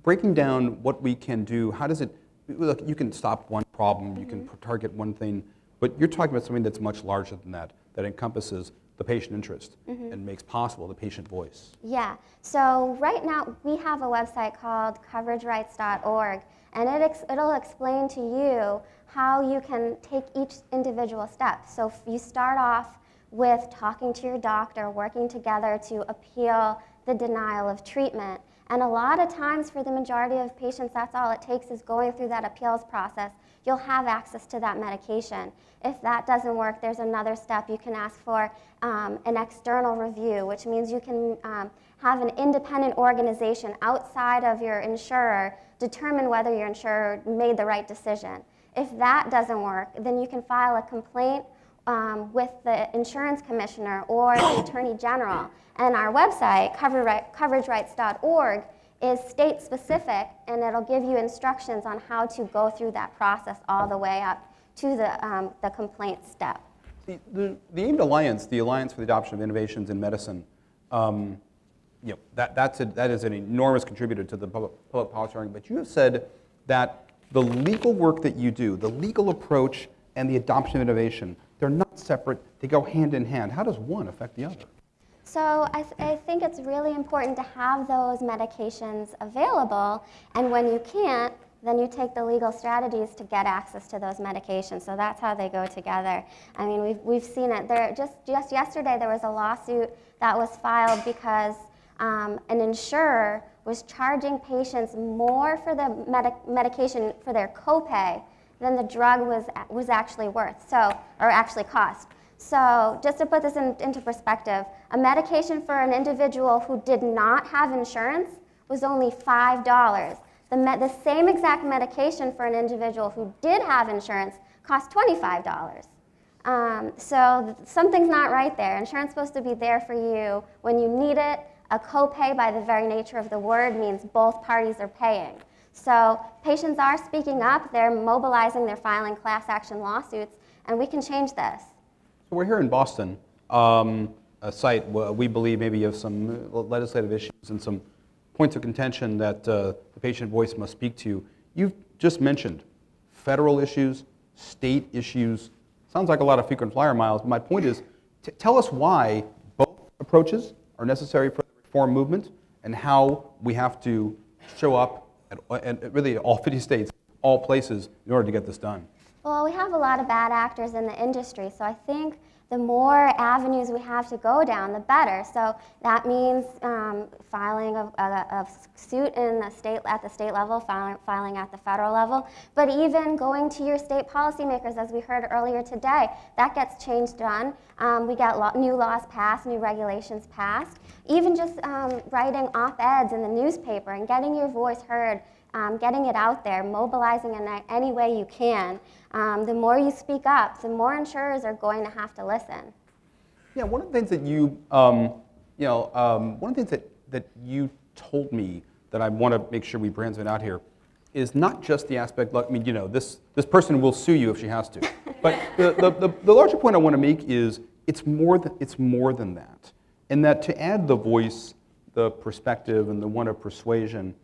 breaking down what we can do, how does it, look, you can stop one problem, you can target one thing, but you're talking about something that's much larger than that, that encompasses the patient interest and makes possible the patient voice. Yeah, so right now we have a website called coveragerights.org, and it'll explain to you how you can take each individual step. So you start off with talking to your doctor, working together to appeal the denial of treatment. And a lot of times for the majority of patients, that's all it takes is going through that appeals process you'll have access to that medication. If that doesn't work, there's another step. You can ask for an external review, which means you can have an independent organization outside of your insurer determine whether your insurer made the right decision. If that doesn't work, then you can file a complaint with the insurance commissioner or the attorney general. And our website, coveragerights.org, is state specific, and it'll give you instructions on how to go through that process all the way up to the complaint step. The AIMED Alliance, the Alliance for the Adoption of Innovations in Medicine, that is an enormous contributor to the public policy argument. But you have said that the legal work that you do, the legal approach and the adoption of innovation, they're not separate, they go hand in hand. How does one affect the other? So I think it's really important to have those medications available, and when you can't, then you take the legal strategies to get access to those medications. So that's how they go together. I mean, we've seen it. Just yesterday there was a lawsuit that was filed because an insurer was charging patients more for the medication for their copay than the drug was actually worth, or actually cost. So just to put this into perspective, a medication for an individual who did not have insurance was only $5. The same exact medication for an individual who did have insurance cost $25. So something's not right there. Insurance is supposed to be there for you when you need it. A copay, by the very nature of the word, means both parties are paying. So patients are speaking up, they're mobilizing, they're filing class action lawsuits, and we can change this. So we're here in Boston, a site where we believe maybe you have some legislative issues and some points of contention that the patient voice must speak to. You've just mentioned federal issues, state issues. Sounds like a lot of frequent flyer miles, but my point is, tell us why both approaches are necessary for the reform movement and how we have to show up at really all 50 states, all places, in order to get this done. Well, we have a lot of bad actors in the industry, so I think the more avenues we have to go down, the better. So that means filing a suit at the state level, filing at the federal level, but even going to your state policymakers, as we heard earlier today, that gets change done. We get new laws passed, new regulations passed. Even just writing op-eds in the newspaper and getting your voice heard, getting it out there, mobilizing in any way you can. The more you speak up, the more insurers are going to have to listen. Yeah, one of the things that you, one of the things that you told me that I want to make sure we transmit out here is not just the aspect. I mean, this person will sue you if she has to. But the larger point I want to make is it's more than that, and that to add the voice, the perspective, and the one of persuasion,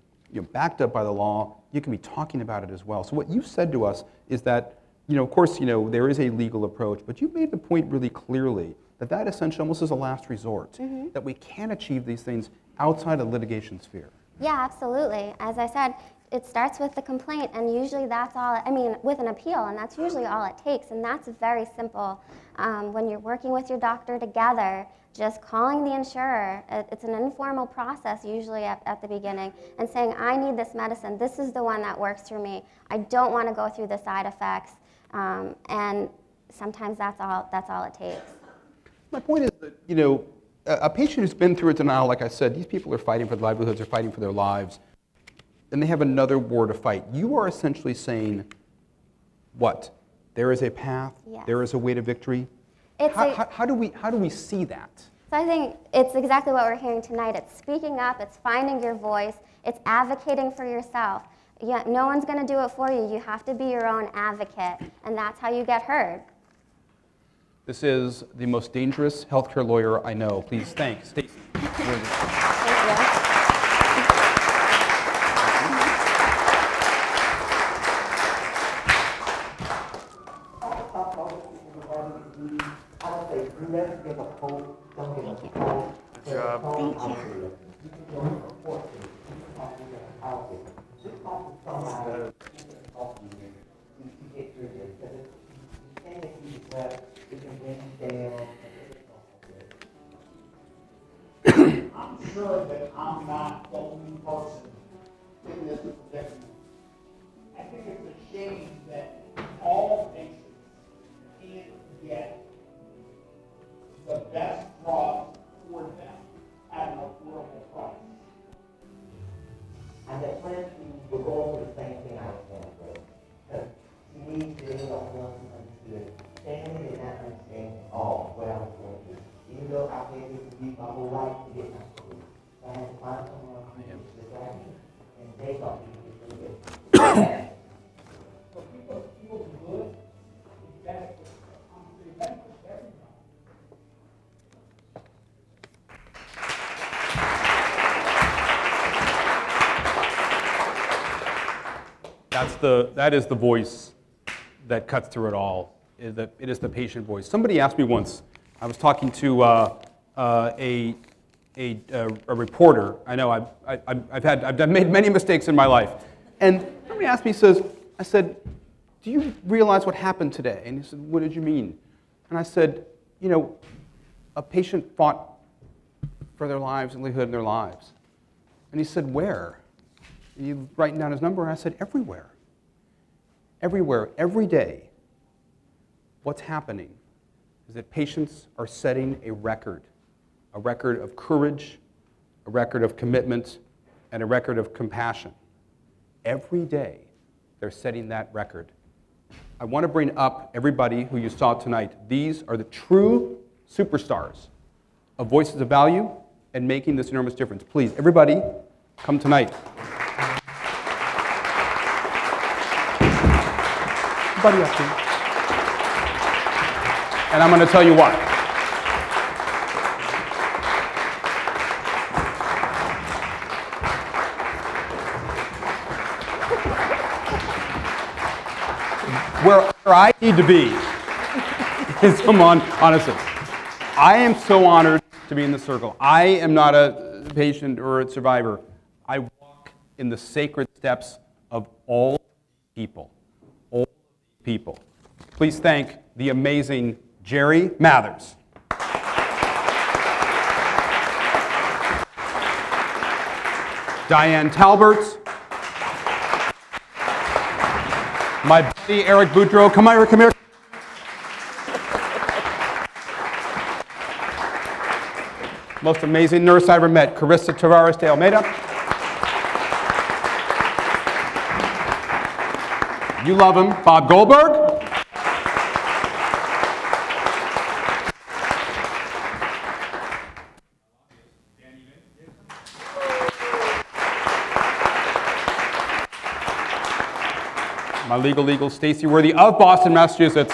backed up by the law, you can be talking about it as well. So what you said to us is that, of course, there is a legal approach, but you made the point really clearly that essentially almost is a last resort, that we can achieve these things outside the litigation sphere. Yeah, absolutely. As I said, it starts with the complaint, and usually that's all, with an appeal, and that's usually all it takes, and that's very simple. When you're working with your doctor together, just calling the insurer, it's an informal process usually at the beginning, and saying, I need this medicine, this is the one that works for me, I don't want to go through the side effects, and sometimes that's all it takes. My point is that, a patient who's been through a denial, like I said, these people are fighting for their livelihoods, they're fighting for their lives, and they have another war to fight. You are essentially saying, what? There is a path, yes. There is a way to victory. How do we see that? So I think it's exactly what we're hearing tonight. It's speaking up, it's finding your voice, it's advocating for yourself. Yeah, no one's going to do it for you. You have to be your own advocate, and that's how you get heard. This is the most dangerous healthcare lawyer I know. Please thank Stacey. Thank you. Never give up hope. Don't give up hope. Good job. Thank I'm sure that I'm not the only person in this predicament. I think it's a shame that all patients can't get the best drugs for them at an affordable price. And the plan to will go over the same thing I was going through. Because you need to be the one who understood. Family did not understand at all what I was going through. Even though I paid this to be my whole life to get my school. So I had to find someone who was beside me. And they thought we could do it. So people feel good, it benefits, it benefits everyone. That is the voice that cuts through it all. It is the patient voice. Somebody asked me once, I was talking to a reporter. I know I've made many mistakes in my life. And somebody asked me, I said, do you realize what happened today? And he said, what did you mean? And I said, you know, a patient fought for their lives and livelihood in their lives. And he said, where? And you writing down his number? And I said, everywhere. Everywhere, every day. What's happening is that patients are setting a record of courage, a record of commitment, and a record of compassion. Every day, they're setting that record. I want to bring up everybody who you saw tonight. These are the true superstars of Voices of Value and making this enormous difference. Please, everybody, come tonight. Everybody up here. And I'm going to tell you why. Where I need to be is, come on, honestly. I am so honored to be in the circle. I am not a patient or a survivor. I walk in the sacred steps of all people. All people. Please thank the amazing Jerry Mathers. Diane Talbert. My buddy Eric Boudreau. Come here, come here. Most amazing nurse I ever met, Carissa Tavares de Almeida. You love him, Bob Goldberg. My legal Stacy Worthy of Boston, Massachusetts.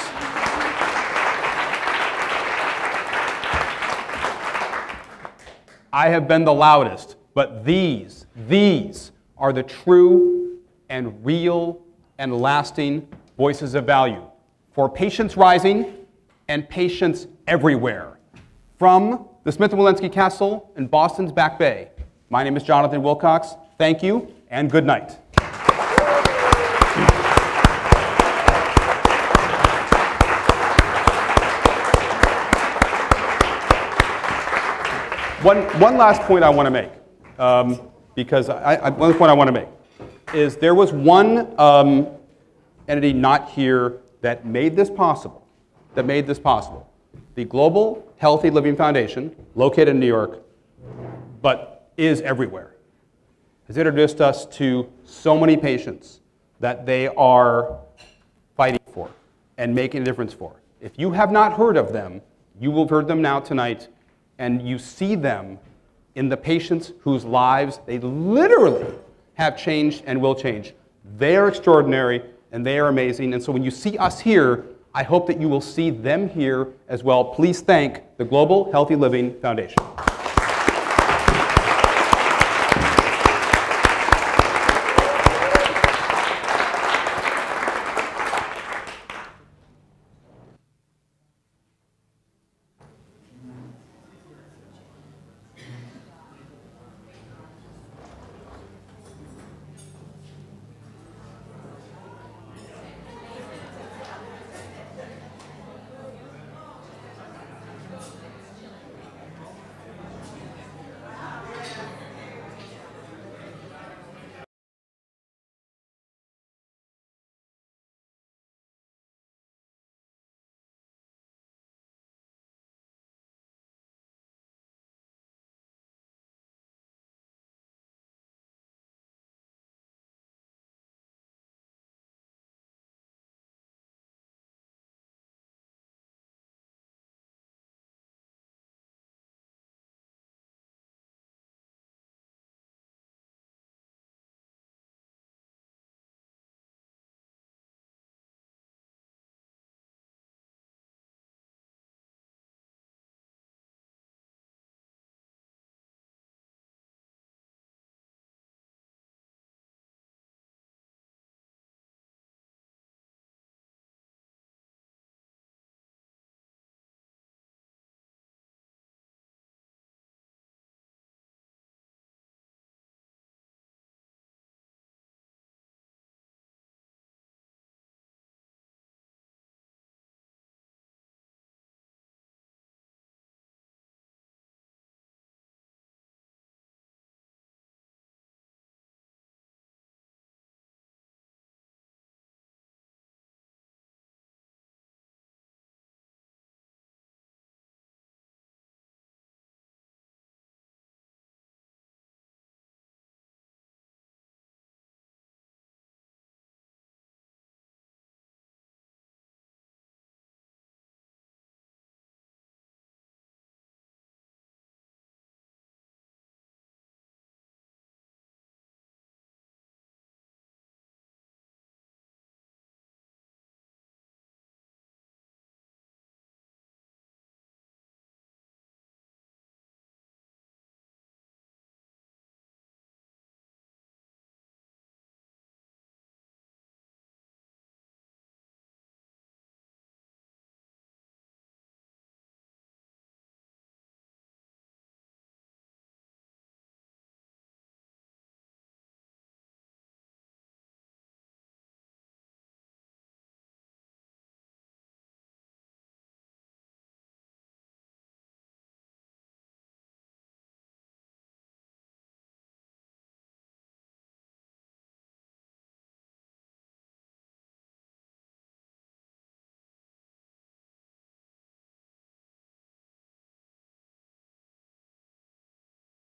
I have been the loudest, but these are the true and real and lasting voices of value for patients rising and patients everywhere. From the Smith & Wollensky Castle in Boston's Back Bay, my name is Jonathan Wilcox. Thank you and good night. One last point I want to make, because one point I want to make is there was one entity not here that made this possible. The Global Healthy Living Foundation, located in New York, but is everywhere, has introduced us to so many patients that they are fighting for and making a difference for. If you have not heard of them, you will have heard them now tonight. And you see them in the patients whose lives they literally have changed and will change. They are extraordinary and they are amazing. And so when you see us here, I hope that you will see them here as well. Please thank the Global Healthy Living Foundation.